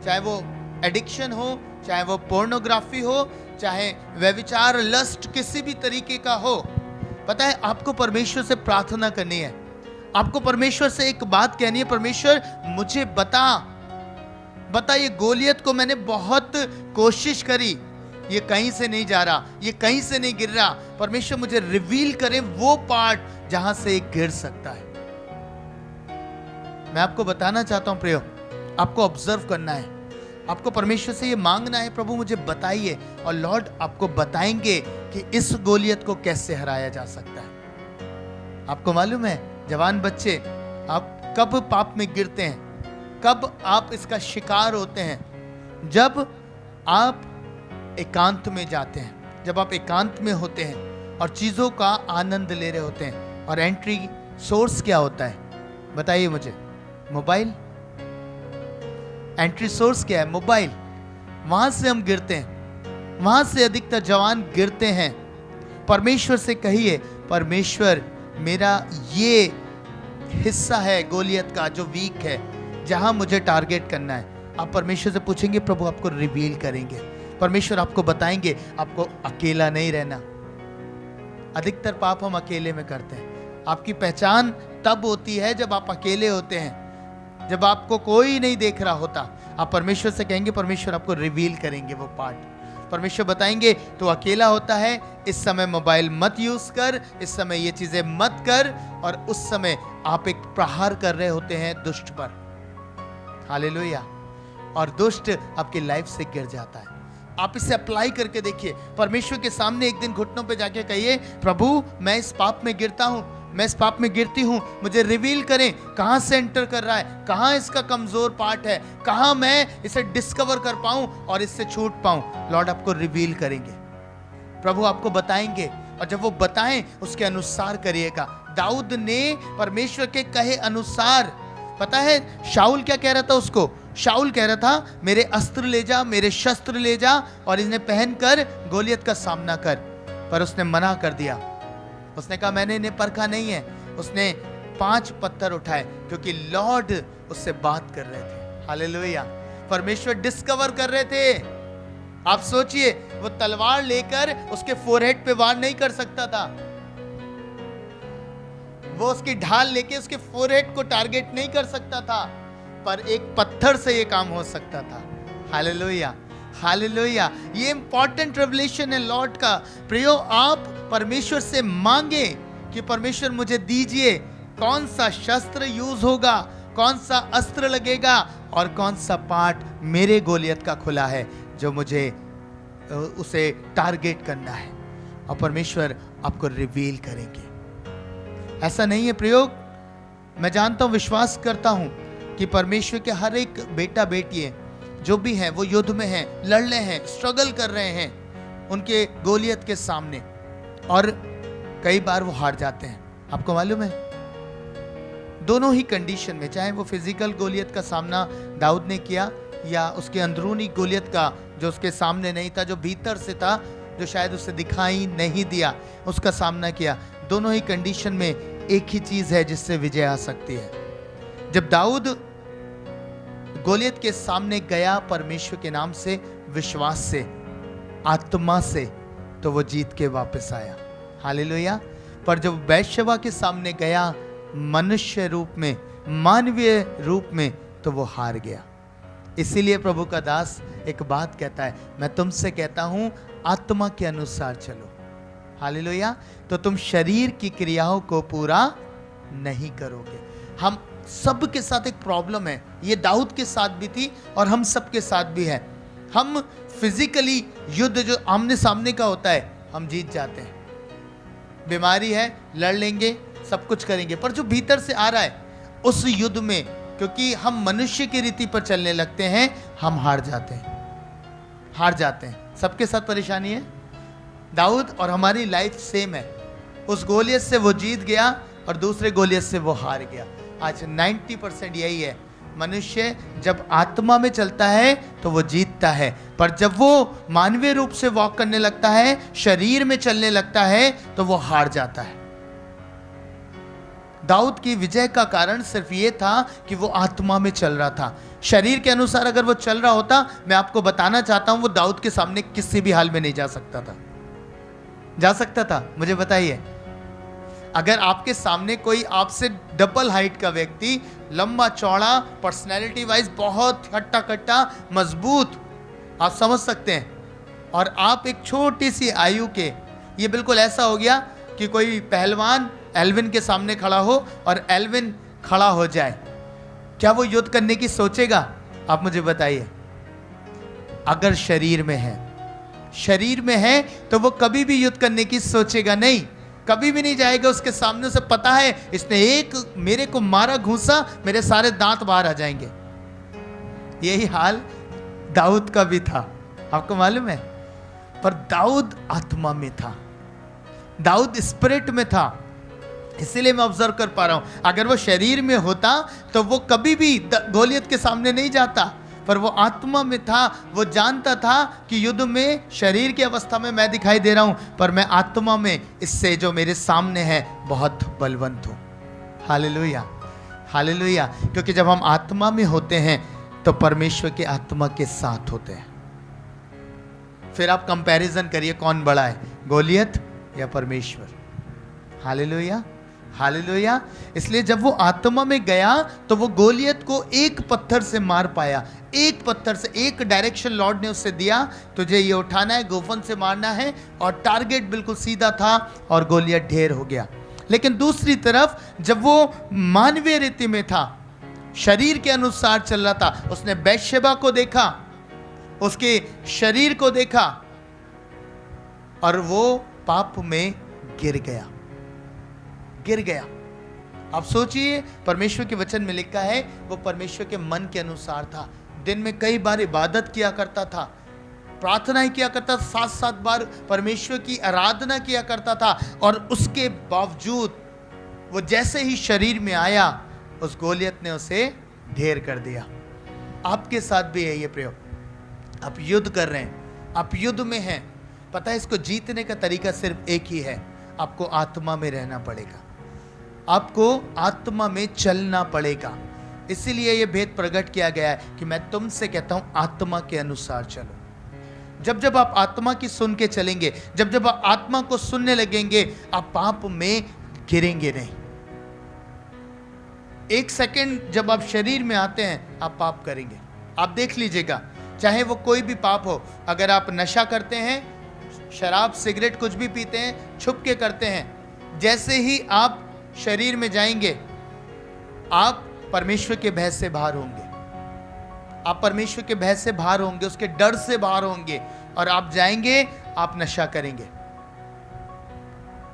चाहे वो एडिक्शन हो, चाहे वो पोर्नोग्राफी हो, चाहे व्यभिचार, लस्ट, किसी भी तरीके का हो। पता है आपको परमेश्वर से प्रार्थना करनी है, आपको परमेश्वर से एक बात कहनी है, परमेश्वर मुझे बता ये गोलियत को मैंने बहुत कोशिश करी, ये कहीं से नहीं जा रहा, ये कहीं से नहीं गिर रहा, परमेश्वर मुझे रिवील करे वो पार्ट जहां से ये गिर सकता है। मैं आपको बताना चाहता हूं प्रियो, आपको ऑब्जर्व करना है, आपको परमेश्वर से ये मांगना है, प्रभु मुझे बताइए, और लॉर्ड आपको बताएंगे कि इस गोलियत को कैसे हराया जा सकता है। आपको मालूम है जवान बच्चे, आप कब पाप में गिरते हैं, कब आप इसका शिकार होते हैं? जब आप एकांत में जाते हैं, जब आप एकांत में होते हैं और चीज़ों का आनंद ले रहे होते हैं, और एंट्री सोर्स क्या होता है बताइए मुझे? मोबाइल। एंट्री सोर्स क्या है? मोबाइल। वहां से हम गिरते हैं, वहां से अधिकतर जवान गिरते हैं। परमेश्वर से कहिए, परमेश्वर मेरा ये हिस्सा है गोलियत का जो वीक है, जहां मुझे टारगेट करना है। आप परमेश्वर से पूछेंगे, प्रभु आपको रिवील करेंगे, परमेश्वर आपको बताएंगे। आपको अकेला नहीं रहना। अधिकतर पाप हम अकेले में करते हैं। आपकी पहचान तब होती है जब आप अकेले होते हैं, जब आपको कोई नहीं देख रहा होता। आप परमेश्वर से कहेंगे, परमेश्वर आपको रिवील करेंगे वो पार्ट। परमेश्वर बताएंगे तो अकेला होता है, इस समय मोबाइल मत यूज कर, इस समय ये चीजें मत कर। और उस समय आप एक प्रहार कर रहे होते हैं दुष्ट पर। हालेलुया। और दुष्ट आपकी लाइफ से गिर जाता है। आप इसे अप्लाई करके देखिए। परमेश्वर के सामने एक दिन घुटनों पे जाके कहिए, प्रभु मैं इस पाप में गिरता हूं, मैं इस पाप में गिरती हूं, मुझे रिवील करें कहां से एंटर कर रहा है, कहां इसका कमजोर पार्ट है, कहां मैं इसे डिस्कवर कर पाऊं और इससे छूट पाऊं। लॉर्ड आपको रिवील करेंगे, प्रभु आपको बताएंगे, और जब वो बताएं उसके अनुसार करिएगा। दाऊद ने परमेश्वर के कहे अनुसार, पता है शाऊल क्या कह रहा था उसको? शाऊल कह रहा था, मेरे अस्त्र ले जा, मेरे शस्त्र ले जा और इन्हें पहनकर गोलियत का सामना कर। पर उसने मना कर दिया। उसने कहा मैंने इन्हें परखा नहीं है। उसने 5 पत्थर उठाए क्योंकि लॉर्ड उससे बात कर रहे थे। हालेलुया। परमेश्वर डिस्कवर कर रहे थे। आप सोचिए, वो तलवार लेकर उसके फोरहेड पे वार नहीं कर सकता था, वो उसकी ढाल लेके उसके फोरहेड को टारगेट नहीं कर सकता था, पर एक पत्थर से ये काम हो सकता था। Hallelujah, hallelujah. ये इंपॉर्टेंट रेवलेशन है लॉर्ड का। प्रियो, आप परमेश्वर से मांगे कि परमेश्वर मुझे दीजिए कौन सा शस्त्र यूज होगा, कौन सा अस्त्र लगेगा और कौन सा पार्ट मेरे गोलियत का खुला है जो मुझे उसे टारगेट करना है, और परमेश्वर आपको रिवील करेंगे। ऐसा नहीं है प्रयोग, मैं जानता हूं, विश्वास करता हूं कि परमेश्वर के हर एक बेटा बेटी जो भी हैं वो युद्ध में हैं, लड़ रहे हैं, स्ट्रगल कर रहे हैं उनके गोलियत के सामने, और कई बार वो हार जाते हैं। आपको मालूम है, दोनों ही कंडीशन में, चाहे वो फिजिकल गोलियत का सामना दाऊद ने किया या उसके अंदरूनी गोलियत का जो उसके सामने नहीं था, जो भीतर से था, जो शायद उसे दिखाई नहीं दिया, उसका सामना किया। दोनों ही कंडीशन में एक ही चीज है जिससे विजय आ सकती है। जब दाऊद गोलियत के सामने गया परमेश्वर के नाम से, विश्वास से, आत्मा से, तो वो जीत के वापस आया। हालेलुया। पर जब बैतशेबा के सामने गया मनुष्य रूप में, मानवीय रूप में, तो वो हार गया। इसीलिए प्रभु का दास एक बात कहता है, मैं तुमसे कहता हूं आत्मा के अनुसार चलो। हालेलुया। तो तुम शरीर की क्रियाओं को पूरा नहीं करोगे। हम सब के साथ एक प्रॉब्लम है, ये दाऊद के साथ भी थी और हम सब के साथ भी है। हम फिजिकली युद्ध जो आमने सामने का होता है हम जीत जाते हैं, बीमारी है लड़ लेंगे, सब कुछ करेंगे, पर जो भीतर से आ रहा है उस युद्ध में, क्योंकि हम मनुष्य की रीति पर चलने लगते हैं, हम हार जाते हैं, हार जाते हैं। सबके साथ परेशानी है। दाऊद और हमारी लाइफ सेम है। उस गोलियत से वो जीत गया और दूसरे गोलियत से वो हार गया। आज 90% यही है। मनुष्य जब आत्मा में चलता है तो वो जीतता है, पर जब वो मानवीय रूप से वॉक करने लगता है, शरीर में चलने लगता है, तो वो हार जाता है। दाऊद की विजय का कारण सिर्फ ये था कि वो आत्मा में चल रहा था। शरीर के अनुसार अगर वो चल रहा होता, मैं आपको बताना चाहता हूं, वो दाऊद के सामने किसी भी हाल में नहीं जा सकता था। जा सकता था? मुझे बताइए। अगर आपके सामने कोई आपसे डबल हाइट का व्यक्ति, लंबा चौड़ा, पर्सनैलिटी वाइज बहुत हट्टा कट्टा, मजबूत, आप समझ सकते हैं, और आप एक छोटी सी आयु के, ये बिल्कुल ऐसा हो गया कि कोई पहलवान एल्विन के सामने खड़ा हो और एल्विन खड़ा हो जाए, क्या वो युद्ध करने की सोचेगा? आप मुझे बताइए। अगर शरीर में है, शरीर में है, तो वो कभी भी युद्ध करने की सोचेगा नहीं, कभी भी नहीं जाएगा उसके सामने। उसे पता है इसने एक मेरे को मारा घूसा, मेरे सारे दांत बाहर आ जाएंगे। यही हाल दाऊद का भी था। आपको मालूम है, पर दाऊद आत्मा में था, दाऊद स्पिरिट में था। इसीलिए मैं ऑब्जर्व कर पा रहा हूं, अगर वो शरीर में होता तो वो कभी भी गोलियत के सामने नहीं जाता, पर वो आत्मा में था। वो जानता था कि युद्ध में शरीर की अवस्था में मैं दिखाई दे रहा हूं, पर मैं आत्मा में इससे जो मेरे सामने है बहुत बलवंत हूं। Hallelujah, hallelujah. क्योंकि जब हम आत्मा में होते हैं तो परमेश्वर के आत्मा के साथ होते हैं। फिर आप कंपैरिजन करिए, कौन बड़ा है, गोलियत या परमेश्वर। Hallelujah, hallelujah. इसलिए जब वो आत्मा में गया तो वो गोलियत को एक पत्थर से मार पाया, एक पत्थर से। एक डायरेक्शन लॉर्ड ने उससे दिया, तुझे ये उठाना है, गोफन से मारना है, और टारगेट बिल्कुल सीधा था और गोलियत ढेर हो गया। लेकिन दूसरी तरफ जब वो मानवीय रीति में था, शरीर के अनुसार चल रहा था, उसने बैतशेबा को देखा, उसके शरीर को देखा, और वो पाप में गिर गया, गिर गया। आप सोचिए, परमेश्वर के वचन में लिखा है वो परमेश्वर के मन के अनुसार था। दिन में कई बार इबादत किया करता था, प्रार्थनाएं किया करता था, 7-7 बार परमेश्वर की आराधना किया करता था, और उसके बावजूद वो जैसे ही शरीर में आया, उस गोलियत ने उसे ढेर कर दिया। आपके साथ भी है ये प्रयोग। आप युद्ध कर रहे हैं, आप युद्ध में हैं, पता है इसको जीतने का तरीका सिर्फ एक ही है, आपको आत्मा में रहना पड़ेगा, आपको आत्मा में चलना पड़ेगा। इसीलिए यह भेद प्रकट किया गया है कि मैं तुमसे कहता हूं आत्मा के अनुसार चलो। जब जब आप आत्मा की सुन के चलेंगे, जब जब आप आत्मा को सुनने लगेंगे, आप पाप में गिरेंगे नहीं। एक सेकंड जब आप शरीर में आते हैं, आप पाप करेंगे। आप देख लीजिएगा, चाहे वो कोई भी पाप हो, अगर आप नशा करते हैं, शराब सिगरेट कुछ भी पीते हैं, छुप के करते हैं, जैसे ही आप शरीर में जाएंगे, आप परमेश्वर के भय से बाहर होंगे, आप परमेश्वर के भय से बाहर होंगे, उसके डर से बाहर होंगे, और आप जाएंगे, आप नशा करेंगे,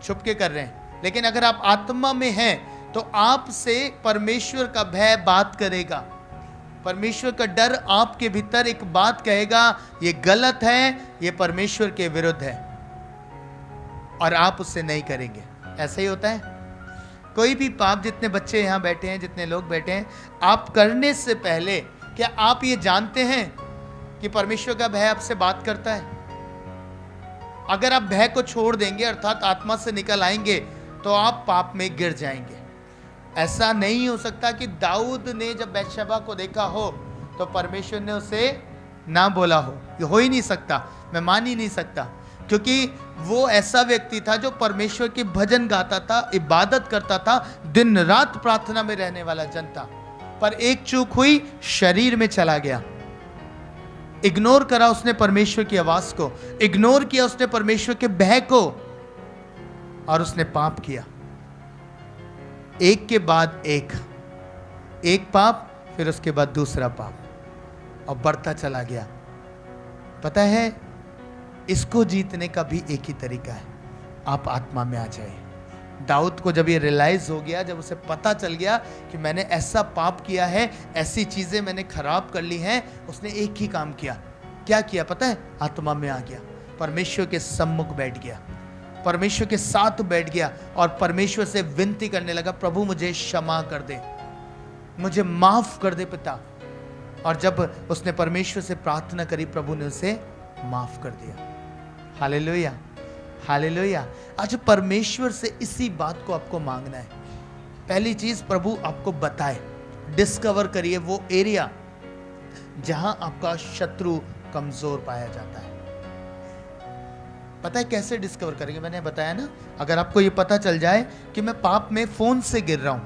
छुप के कर रहे हैं। लेकिन अगर आप आत्मा में हैं तो आपसे परमेश्वर का भय बात करेगा, परमेश्वर का डर आपके भीतर एक बात कहेगा, ये गलत है, ये परमेश्वर के विरुद्ध है, और आप उससे नहीं करेंगे। ऐसा ही होता है। कोई भी पाप, जितने बच्चे यहाँ बैठे हैं, जितने लोग बैठे हैं, आप करने से पहले क्या आप ये जानते हैं कि परमेश्वर का भय आपसे बात करता है? अगर आप भय को छोड़ देंगे, अर्थात आत्मा से निकल आएंगे, तो आप पाप में गिर जाएंगे। ऐसा नहीं हो सकता कि दाऊद ने जब बैतशेबा को देखा हो तो परमेश्वर ने उसे ना बोला हो, ये हो ही नहीं सकता, मैं मान ही नहीं सकता। क्योंकि वो ऐसा व्यक्ति था जो परमेश्वर के भजन गाता था, इबादत करता था, दिन रात प्रार्थना में रहने वाला जन था। पर एक चूक हुई, शरीर में चला गया, इग्नोर करा उसने परमेश्वर की आवाज को, इग्नोर किया उसने परमेश्वर के भय को, और उसने पाप किया, एक के बाद एक पाप, फिर उसके बाद दूसरा पाप, और बढ़ता चला गया। पता है, इसको जीतने का भी एक ही तरीका है, आप आत्मा में आ जाए। दाऊद को जब ये रियलाइज हो गया, जब उसे पता चल गया कि मैंने ऐसा पाप किया है, ऐसी चीजें मैंने खराब कर ली हैं, उसने एक ही काम किया। क्या किया पता है? आत्मा में आ गया, परमेश्वर के सम्मुख बैठ गया, परमेश्वर के साथ बैठ गया, और परमेश्वर से विनती करने लगा, प्रभु मुझे क्षमा कर दे, मुझे माफ कर दे पिता। और जब उसने परमेश्वर से प्रार्थना करी, प्रभु ने उसे माफ कर दिया। Hallelujah, hallelujah. आज परमेश्वर से इसी बात को आपको मांगना है। पहली चीज, प्रभु आपको बताए, डिस्कवर करिए वो एरिया जहां आपका शत्रु कमजोर पाया जाता है। पता है कैसे डिस्कवर करेंगे? मैंने बताया ना, अगर आपको ये पता चल जाए कि मैं पाप में फोन से गिर रहा हूं,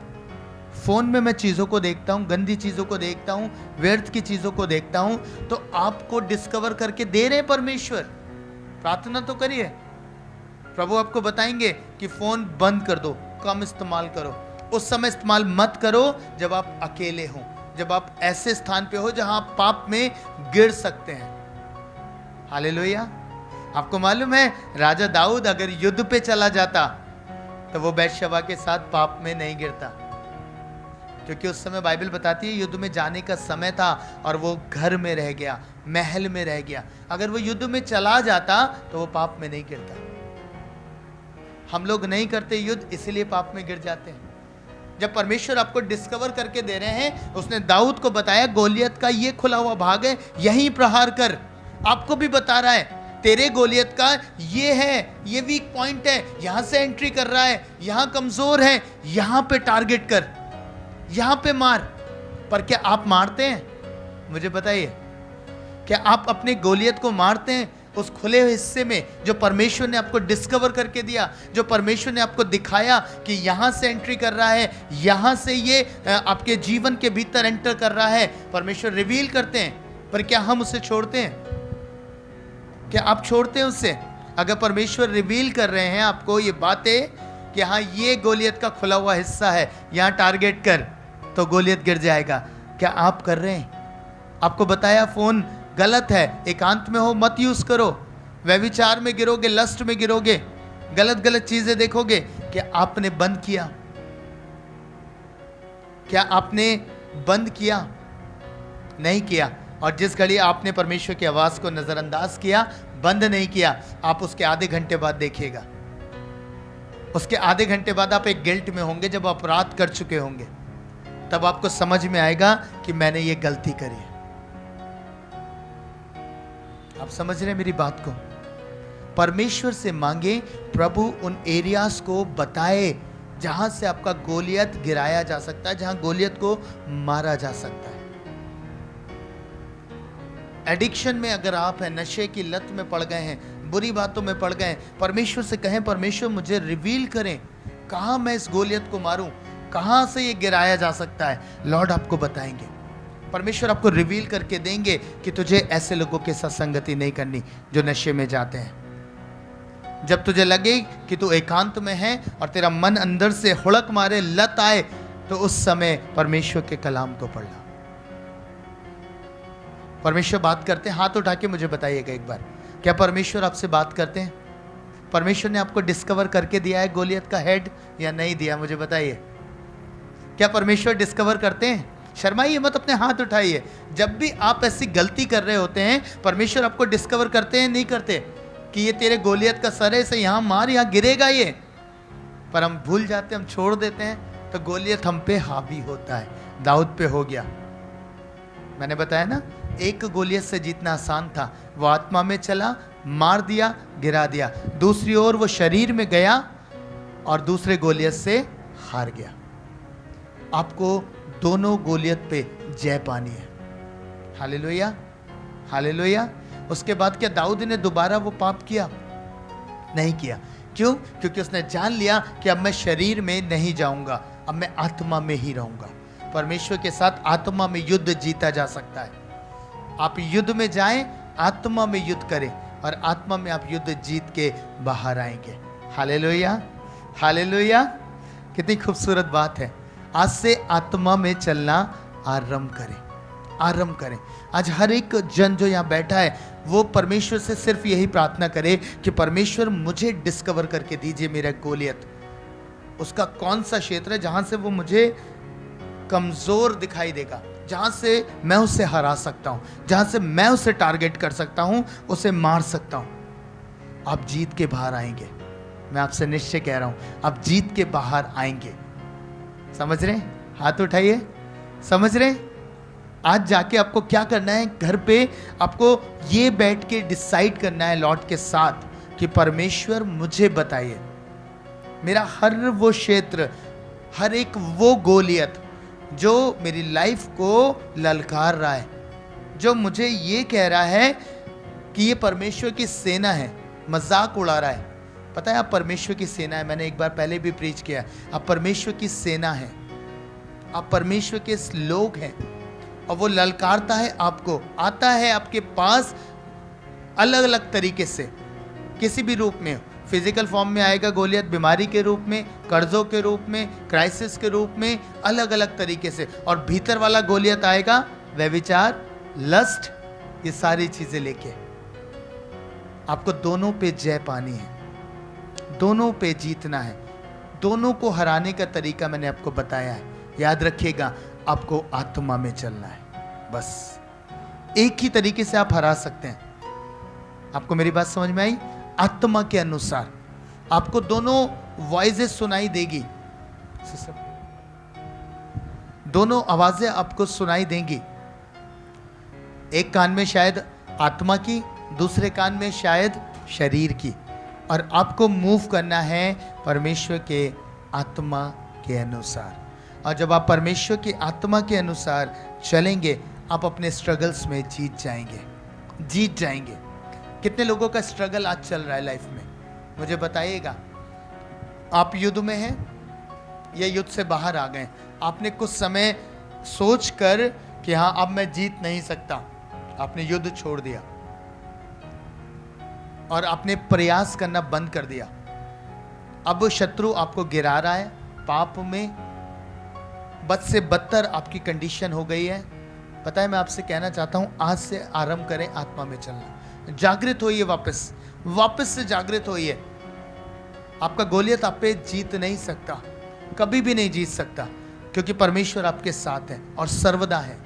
फोन में मैं चीजों को देखता हूं, गंदी चीजों को देखता हूं, व्यर्थ की चीजों को देखता हूं, तो आपको डिस्कवर करके दे रहे परमेश्वर। प्रार्थना तो करिए, प्रभु आपको बताएंगे कि फोन बंद कर दो, कम इस्तेमाल करो। उस समय इस्तेमाल मत करो जब आप अकेले हो, जब आप ऐसे स्थान पे हो जहां आप पाप में गिर सकते हैं। हालेलुया। आपको मालूम है, राजा दाऊद अगर युद्ध पे चला जाता तो वो बैतशेबा के साथ पाप में नहीं गिरता। क्योंकि उस समय बाइबल बताती है युद्ध में जाने का समय था और वो घर में रह गया, महल में रह गया। अगर वो युद्ध में चला जाता तो वो पाप में नहीं गिरता। हम लोग नहीं करते युद्ध, इसलिए पाप में गिर जाते हैं। जब परमेश्वर आपको डिस्कवर करके दे रहे हैं, उसने दाऊद को बताया गोलियत का ये खुला हुआ भाग है, यहीं प्रहार कर। आपको भी बता रहा है तेरे गोलियत का ये है, ये वीक पॉइंट है, यहां से एंट्री कर रहा है, यहां कमजोर है, यहां पे टारगेट कर, यहां पे मार। पर क्या आप मारते हैं? मुझे बताइए, क्या आप अपने गोलियत को मारते हैं? उस खुले हुए हिस्से में जो परमेश्वर ने आपको डिस्कवर करके दिया, जो परमेश्वर ने आपको दिखाया कि यहां से एंट्री कर रहा है, यहां से ये आपके जीवन के भीतर एंटर कर रहा है, परमेश्वर रिवील करते हैं। पर क्या हम उसे छोड़ते हैं? क्या आप छोड़ते हैं उससे? अगर परमेश्वर रिवील कर रहे हैं आपको ये बातें कि हाँ ये गोलियत का खुला हुआ हिस्सा है, यहाँ टारगेट कर, तो गोलियत गिर जाएगा। क्या आप कर रहे हैं? आपको बताया फोन गलत है, एकांत में हो मत यूज करो, व्यभिचार में गिरोगे, लस्ट में गिरोगे, गलत गलत चीजें देखोगे। क्या आपने बंद किया? क्या आपने बंद किया? नहीं किया। और जिस घड़ी आपने परमेश्वर की आवाज को नजरअंदाज किया, बंद नहीं किया, आप उसके आधे घंटे बाद देखिएगा, उसके आधे घंटे बाद आप एक गिल्ट में होंगे, जब अपराध कर चुके होंगे, तब आपको समझ में आएगा कि मैंने ये गलती करी है। आप समझ रहे हैं मेरी बात को? परमेश्वर से मांगे, प्रभु उन एरियाज को बताए जहां से आपका गोलियत गिराया जा सकता है, जहां गोलियत को मारा जा सकता है। एडिक्शन में अगर आप हैं, नशे की लत में पड़ गए हैं, बुरी बातों में पड़ गए हैं, परमेश्वर से कहें परमेश्वर मुझे रिवील करें, कहां मैं इस गोलियत को मारूं, कहां से ये गिराया जा सकता है। लॉर्ड आपको बताएंगे, परमेश्वर आपको रिवील करके देंगे कि तुझे ऐसे लोगों के साथ संगति नहीं करनी जो नशे में जाते हैं। जब तुझे लगे कि तू एकांत में है और तेरा मन अंदर से हुड़क मारे, लत आए, तो उस समय परमेश्वर के कलाम को पढ़ना। परमेश्वर बात करते हैं? हाथ उठा के मुझे बताइएगा एक बार, क्या परमेश्वर आपसे बात करते हैं? परमेश्वर ने आपको डिस्कवर करके दिया है गोलियत का हेड या नहीं दिया? मुझे बताइए, क्या परमेश्वर डिस्कवर करते हैं? शर्माइए मत, अपने हाथ उठाइए। जब भी आप ऐसी गलती कर रहे होते हैं, परमेश्वर आपको डिस्कवर करते हैं? नहीं करते? कि ये तेरे गोलियत का सर है, इसे यहाँ मार, यहाँ गिरेगा ये। पर हम भूल जाते हैं, हम छोड़ देते हैं, तो गोलियत हम पे हावी होता है। दाऊद पे हो गया। मैंने बताया ना, एक गोलियत से जीतना आसान था, वो आत्मा में चला, मार दिया, गिरा दिया। दूसरी ओर वो शरीर में गया और दूसरे गोलियत से हार गया। आपको दोनों गोलियत पे जय पानी है। Hallelujah, hallelujah. उसके बाद क्या दाऊद ने दोबारा वो पाप किया? नहीं किया। क्यों? क्योंकि उसने जान लिया कि अब मैं शरीर में नहीं जाऊंगा, अब मैं आत्मा में ही रहूंगा। परमेश्वर के साथ आत्मा में युद्ध जीता जा सकता है। आप युद्ध में जाएं, आत्मा में युद्ध करें और आत्मा में आप युद्ध जीत के बाहर आएंगे। Hallelujah, hallelujah. कितनी खूबसूरत बात है। आज से आत्मा में चलना आरंभ करें, आरंभ करें। आज हर एक जन जो यहाँ बैठा है, वो परमेश्वर से सिर्फ यही प्रार्थना करे कि परमेश्वर मुझे डिस्कवर करके दीजिए मेरा गोलियत, उसका कौन सा क्षेत्र है जहां से वो मुझे कमजोर दिखाई देगा, जहां से मैं उसे हरा सकता हूं, जहां से मैं उसे टारगेट कर सकता हूं, उसे मार सकता हूं। आप जीत के बाहर आएंगे। मैं आपसे निश्चय कह रहा हूं, आप जीत के बाहर आएंगे। समझ रहे? हाथ उठाइए। समझ रहे? आज जाके आपको क्या करना है? घर पे आपको ये बैठ के डिसाइड करना है लॉर्ड के साथ कि परमेश्वर मुझे बताइए मेरा हर वो क्षेत्र, हर एक वो गोलियत जो मेरी लाइफ को ललकार रहा है, जो मुझे ये कह रहा है कि ये परमेश्वर की सेना है, मजाक उड़ा रहा है। पता है आप परमेश्वर की सेना है, मैंने एक बार पहले भी प्रीच किया। आप परमेश्वर की सेना है, आप परमेश्वर के लोग हैं और वो ललकारता है आपको, आता है आपके पास अलग अलग तरीके से, किसी भी रूप में। फिजिकल फॉर्म में आएगा गोलियत, बीमारी के रूप में, कर्जों के रूप में, क्राइसिस के रूप में, अलग अलग तरीके से। और भीतर वाला गोलियत आएगा व्यभिचार, लस्ट, ये सारी चीजें लेके। आपको दोनों पे जय पानी है, दोनों पे जीतना है। दोनों को हराने का तरीका मैंने आपको बताया है। याद रखिएगा, आपको आत्मा में चलना है। बस एक ही तरीके से आप हरा सकते हैं। आपको मेरी बात समझ में आई? आत्मा के अनुसार आपको दोनों वॉइसेस सुनाई देगी, दोनों आवाजें आपको सुनाई देंगी। एक कान में शायद आत्मा की, दूसरे कान में शायद शरीर की, और आपको मूव करना है परमेश्वर के आत्मा के अनुसार। और जब आप परमेश्वर की आत्मा के अनुसार चलेंगे, आप अपने स्ट्रगल्स में जीत जाएंगे। कितने लोगों का स्ट्रगल आज चल रहा है लाइफ में, मुझे बताइएगा। आप युद्ध में हैं या युद्ध से बाहर आ गए? आपने कुछ समय सोच कर कि हाँ अब मैं जीत नहीं सकता, आपने युद्ध छोड़ दिया और आपने प्रयास करना बंद कर दिया। अब शत्रु आपको गिरा रहा है, पाप में बद से बदतर आपकी कंडीशन हो गई है। पता है, मैं आपसे कहना चाहता हूं, आज से आरंभ करें आत्मा में चलना। जागृत होइए, वापस से जागृत होइए। आपका गोलियत आप पे जीत नहीं सकता, कभी भी नहीं जीत सकता, क्योंकि परमेश्वर आपके साथ है और सर्वदा है।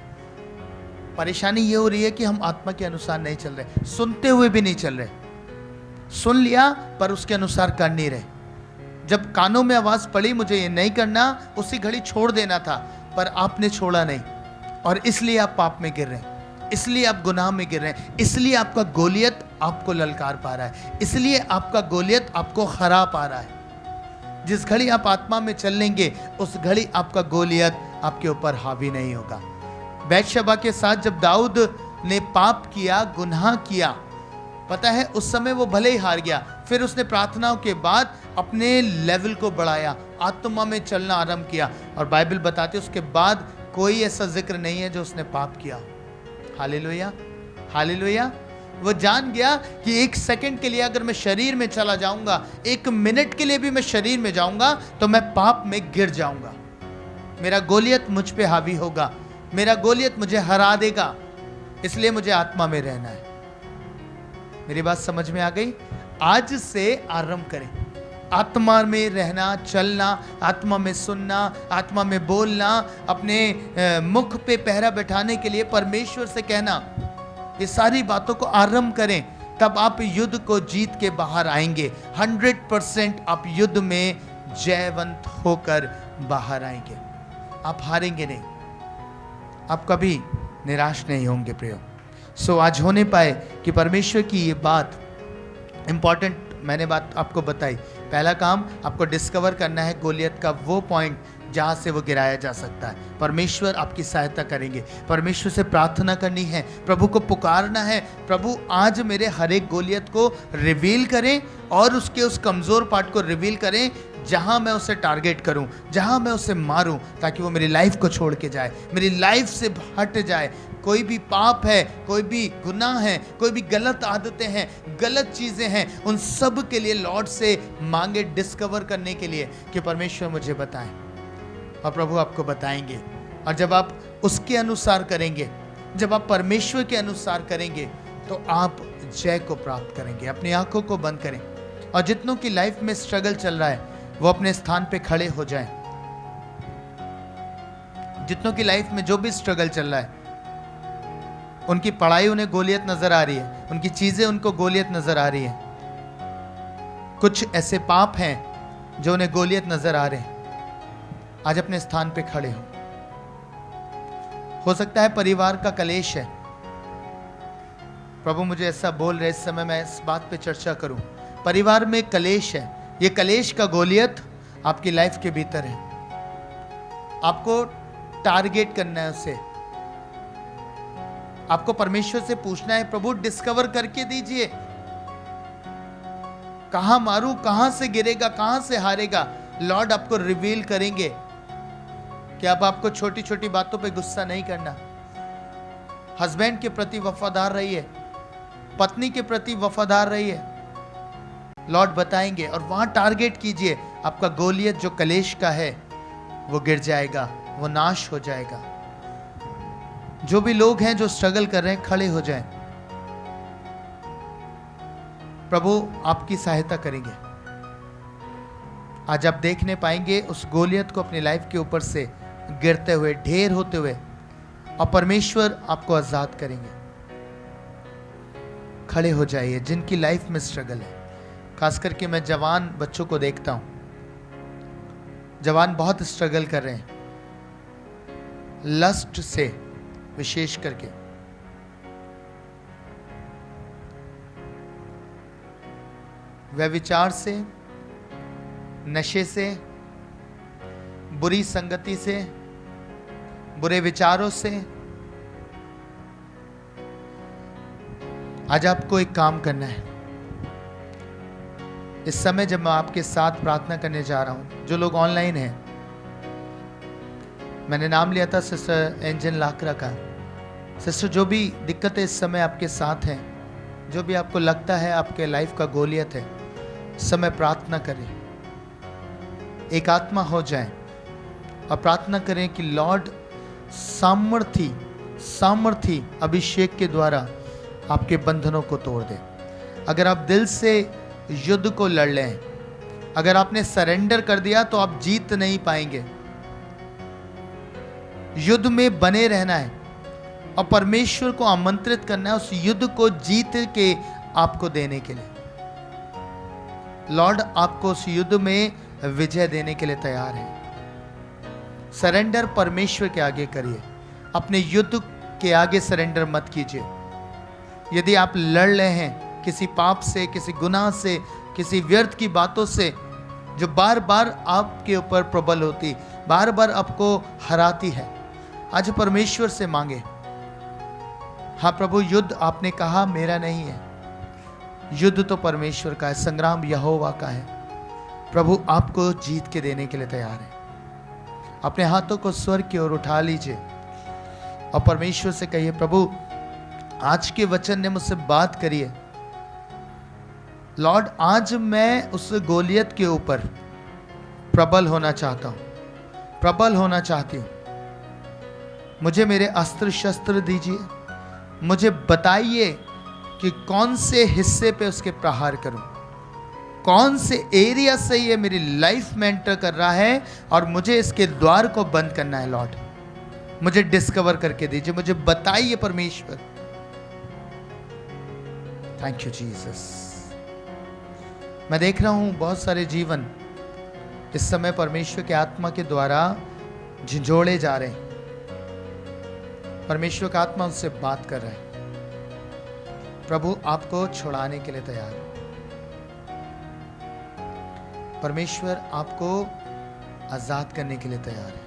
परेशानी ये हो रही है कि हम आत्मा के अनुसार नहीं चल रहे, सुनते हुए भी नहीं चल रहे। सुन लिया पर उसके अनुसार कर नहीं रहे। जब कानों में आवाज पड़ी मुझे ये नहीं करना, उसी घड़ी छोड़ देना था, पर आपने छोड़ा नहीं, और इसलिए आप पाप में गिर रहे हैं, इसलिए आप गुनाह में गिर रहे हैं, इसलिए आपका गोलियत आपको ललकार पा रहा है, इसलिए आपका गोलियत आपको हरा पा रहा है। जिस घड़ी आप आत्मा में चल लेंगे, उस घड़ी आपका गोलियत आपके ऊपर हावी नहीं होगा। बैतशबा के साथ जब दाऊद ने पाप किया, गुनाह किया, पता है उस समय वो भले ही हार गया, फिर उसने प्रार्थनाओं के बाद अपने लेवल को बढ़ाया, आत्मा में चलना आरंभ किया, और बाइबल बताती है उसके बाद कोई ऐसा जिक्र नहीं है जो उसने पाप किया। Hallelujah, hallelujah. वो जान गया कि एक सेकंड के लिए अगर मैं शरीर में चला जाऊंगा, एक मिनट के लिए भी मैं शरीर में जाऊंगा, तो मैं पाप में गिर जाऊंगा। मेरा गोलियत मुझ पे हावी होगा, मेरा गोलियत मुझे हरा देगा, इसलिए मुझे आत्मा में रहना है। मेरी बात समझ में आ गई? आज से आरंभ करें आत्मा में रहना, चलना, आत्मा में सुनना, आत्मा में बोलना, अपने मुख पे पहरा बैठाने के लिए परमेश्वर से कहना, ये सारी बातों को आरंभ करें। तब आप युद्ध को जीत के बाहर आएंगे। 100% आप युद्ध में जयवंत होकर बाहर आएंगे। आप हारेंगे नहीं, आप कभी निराश नहीं होंगे प्रियो। सो आज होने पाए कि परमेश्वर की ये बात इंपॉर्टेंट मैंने बात आपको बताई। पहला काम आपको डिस्कवर करना है गोलियत का वो पॉइंट जहाँ से वो गिराया जा सकता है। परमेश्वर आपकी सहायता करेंगे। परमेश्वर से प्रार्थना करनी है, प्रभु को पुकारना है, प्रभु आज मेरे हर एक गोलियत को रिवील करें और उसके उस कमज़ोर पार्ट को रिवील करें जहाँ मैं उसे टारगेट करूँ, जहाँ मैं उसे मारूँ, ताकि वो मेरी लाइफ को छोड़ के जाए, मेरी लाइफ से हट जाए। कोई भी पाप है, कोई भी गुनाह है, कोई भी गलत आदतें हैं, गलत चीज़ें हैं, उन सब के लिए लॉर्ड से मांगे डिस्कवर करने के लिए कि परमेश्वर मुझे बताएं, और प्रभु आपको बताएंगे। और जब आप उसके अनुसार करेंगे, जब आप परमेश्वर के अनुसार करेंगे, तो आप जय को प्राप्त करेंगे। अपनी आंखों को बंद करें और जितनों की लाइफ में स्ट्रगल चल रहा है वो अपने स्थान पे खड़े हो जाएं। जितनों की लाइफ में जो भी स्ट्रगल चल रहा है, उनकी पढ़ाई उन्हें गोलियत नजर आ रही है, उनकी चीजें उनको गोलियत नजर आ रही है, कुछ ऐसे पाप हैं जो उन्हें गोलियत नजर आ रहे हैं, आज अपने स्थान पे खड़े हो सकता है परिवार का कलेश है। प्रभु मुझे ऐसा बोल रहे, इस समय मैं इस बात पे चर्चा करूं। परिवार में कलेश है, ये कलेश का गोलियत आपकी लाइफ के भीतर है। आपको टारगेट करना है उसे, आपको परमेश्वर से पूछना है, प्रभु डिस्कवर करके दीजिए, कहां मारूं, कहां से गिरेगा, कहां से हारेगा। लॉर्ड आपको रिवील करेंगे कि अब आपको छोटी छोटी बातों पे गुस्सा नहीं करना। हस्बैंड के प्रति वफादार रहिए, पत्नी के प्रति वफादार रहिए, लॉर्ड बताएंगे। और वहां टारगेट कीजिए, आपका गोलियत जो कलेश का है वो गिर जाएगा, वो नाश हो जाएगा। जो भी लोग हैं जो स्ट्रगल कर रहे हैं, खड़े हो जाएं। प्रभु आपकी सहायता करेंगे। आज आप देखने पाएंगे उस गोलियत को अपनी लाइफ के ऊपर से गिरते हुए, ढेर होते हुए, और परमेश्वर आपको आजाद करेंगे। खड़े हो जाइए जिनकी लाइफ में स्ट्रगल है। खास करके मैं जवान बच्चों को देखता हूं, जवान बहुत स्ट्रगल कर रहे हैं लस्ट से, विशेष करके। व्यभिचार से, नशे से, बुरी संगति से, बुरे विचारों से। आज आपको एक काम करना है। इस समय जब मैं आपके साथ प्रार्थना करने जा रहा हूं, जो लोग ऑनलाइन हैं, मैंने नाम लिया था सिस्टर एंजन लाकरा का। सिस्टर, जो भी दिक्कतें इस समय आपके साथ हैं, जो भी आपको लगता है आपके लाइफ का गोलियत है, इस समय प्रार्थना करें, एक आत्मा हो जाए और प्रार्थना करें कि लॉर्ड सामर्थी अभिषेक के द्वारा आपके बंधनों को तोड़ दे। अगर आप दिल से युद्ध को लड़ लें, अगर आपने सरेंडर कर दिया तो आप जीत नहीं पाएंगे। युद्ध में बने रहना है और परमेश्वर को आमंत्रित करना है उस युद्ध को जीत के आपको देने के लिए। लॉर्ड आपको उस युद्ध में विजय देने के लिए तैयार है। सरेंडर परमेश्वर के आगे करिए, अपने युद्ध के आगे सरेंडर मत कीजिए। यदि आप लड़ रहे हैं किसी पाप से, किसी गुनाह से, किसी व्यर्थ की बातों से जो बार बार आपके ऊपर प्रबल होती, बार बार आपको हराती है, आज परमेश्वर से मांगे। हाँ प्रभु, युद्ध आपने कहा मेरा नहीं है, युद्ध तो परमेश्वर का है, संग्राम यहोवा का है। प्रभु आपको जीत के देने के लिए तैयार है। अपने हाथों को स्वर्ग की ओर उठा लीजिए और परमेश्वर से कहिए, प्रभु आज के वचन ने मुझसे बात करी है। लॉर्ड, आज मैं उस गोलियत के ऊपर प्रबल होना चाहता हूं, प्रबल होना चाहती हूं। मुझे मेरे अस्त्र शस्त्र दीजिए, मुझे बताइए कि कौन से हिस्से पे उसके प्रहार करूं, कौन से एरिया से ये मेरी लाइफ में एंटर कर रहा है और मुझे इसके द्वार को बंद करना है। लॉर्ड मुझे डिस्कवर करके दीजिए, मुझे बताइए परमेश्वर। Thank you Jesus. मैं देख रहा हूं बहुत सारे जीवन इस समय परमेश्वर के आत्मा के द्वारा झिझोड़े जा रहे हैं। परमेश्वर का आत्मा उनसे बात कर रहा है। प्रभु आपको छुड़ाने के लिए तैयार है। परमेश्वर आपको आजाद करने के लिए तैयार है।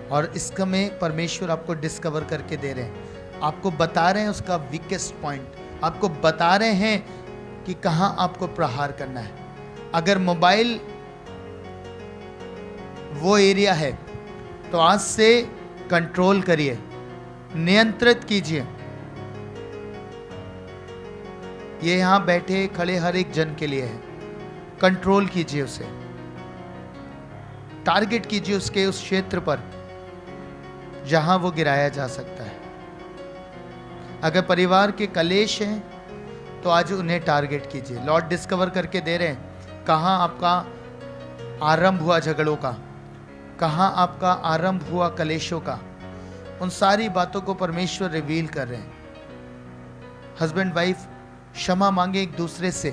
और इसका में परमेश्वर आपको डिस्कवर करके दे रहे हैं, आपको बता रहे हैं उसका वीकेस्ट पॉइंट, आपको बता रहे हैं कि कहां आपको प्रहार करना है। अगर मोबाइल वो एरिया है तो आज से कंट्रोल करिए, नियंत्रित कीजिए। ये यहां बैठे खड़े हर एक जन के लिए है। कंट्रोल कीजिए उसे, टारगेट कीजिए उसके उस क्षेत्र पर जहां वो गिराया जा सकता है। अगर परिवार के कलेश हैं तो आज उन्हें टारगेट कीजिए। लॉर्ड डिस्कवर करके दे रहे हैं कहां आपका आरंभ हुआ झगड़ों का, कहां आपका आरंभ हुआ कलेशों का। उन सारी बातों को परमेश्वर रिवील कर रहे हैं। हस्बैंड वाइफ क्षमा मांगे एक दूसरे से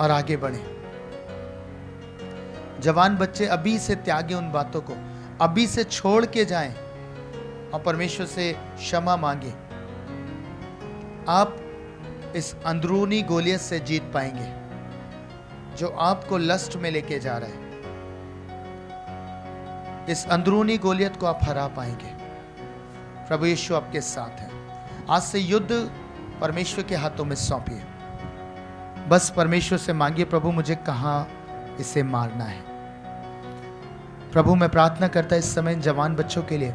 और आगे बढ़े। जवान बच्चे अभी से त्यागे उन बातों को, अभी से छोड़ के जाएं और परमेश्वर से क्षमा मांगे। आप इस अंदरूनी गोलियत से जीत पाएंगे जो आपको लस्ट में लेके जा रहा है। इस अंदरूनी गोलियत को आप हरा पाएंगे। प्रभु यीशु आपके साथ है। आज से युद्ध परमेश्वर के हाथों में सौंपिए। बस परमेश्वर से मांगिए, प्रभु मुझे कहां इसे मारना है। प्रभु मैं प्रार्थना करता इस समय इन जवान बच्चों के लिए,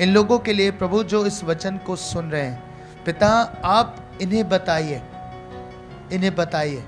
इन लोगों के लिए प्रभु जो इस वचन को सुन रहे हैं। पिता आप इन्हें बताइए, इन्हें बताइए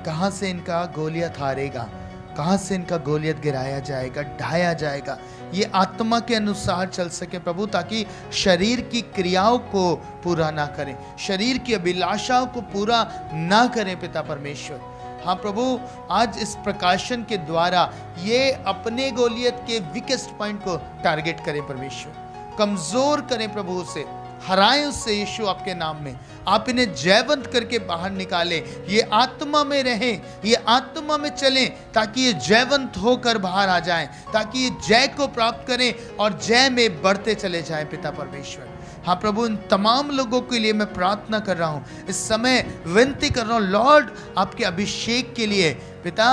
कहां से इनका गोलियत हारेगा, कहां से इनका गोलियत गिराया जाएगा, ढाया जाएगा। ये आत्मा के अनुसार चल सके प्रभु, ताकि शरीर की क्रियाओं को पूरा ना करें, शरीर की अभिलाषाओं को पूरा ना करें। पिता परमेश्वर हाँ प्रभु, आज इस प्रकाशन के द्वारा ये अपने गोलियत के वीकेस्ट पॉइंट को टारगेट करें परमेश्वर, कमजोर करें प्रभु, उसे हराएं उससे यीशु आपके नाम में। आप इन्हें जयवंत करके बाहर निकालें, ये आत्मा में रहें, ये आत्मा में चलें, ताकि ये जयवंत होकर बाहर आ जाएं, ताकि ये जय को प्राप्त करें और जय में बढ़ते चले जाएं पिता परमेश्वर। हाँ प्रभु, इन तमाम लोगों के लिए मैं प्रार्थना कर रहा हूँ, इस समय विनती कर रहा हूँ लॉर्ड, आपके अभिषेक के लिए पिता,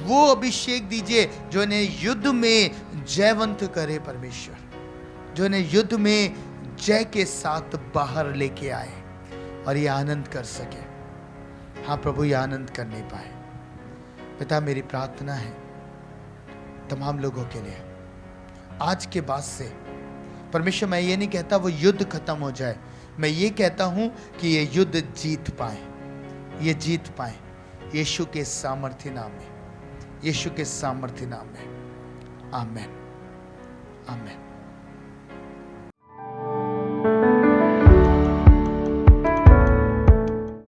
वो अभिषेक दीजिए जो इन्हें युद्ध में जयवंत करे परमेश्वर, जो इन्हें युद्ध में जय के साथ बाहर लेके आए और ये आनंद कर सके। हाँ प्रभु, ये आनंद कर नहीं पाए पिता, मेरी प्रार्थना है तमाम लोगों के लिए आज के बाद से परमेश्वर, मैं ये नहीं कहता वो युद्ध खत्म हो जाए, मैं ये कहता हूं कि ये युद्ध जीत पाए, ये जीत पाए यीशु के सामर्थ्य नाम में, यीशु के सामर्थ्य नाम में। आमेन, आमेन।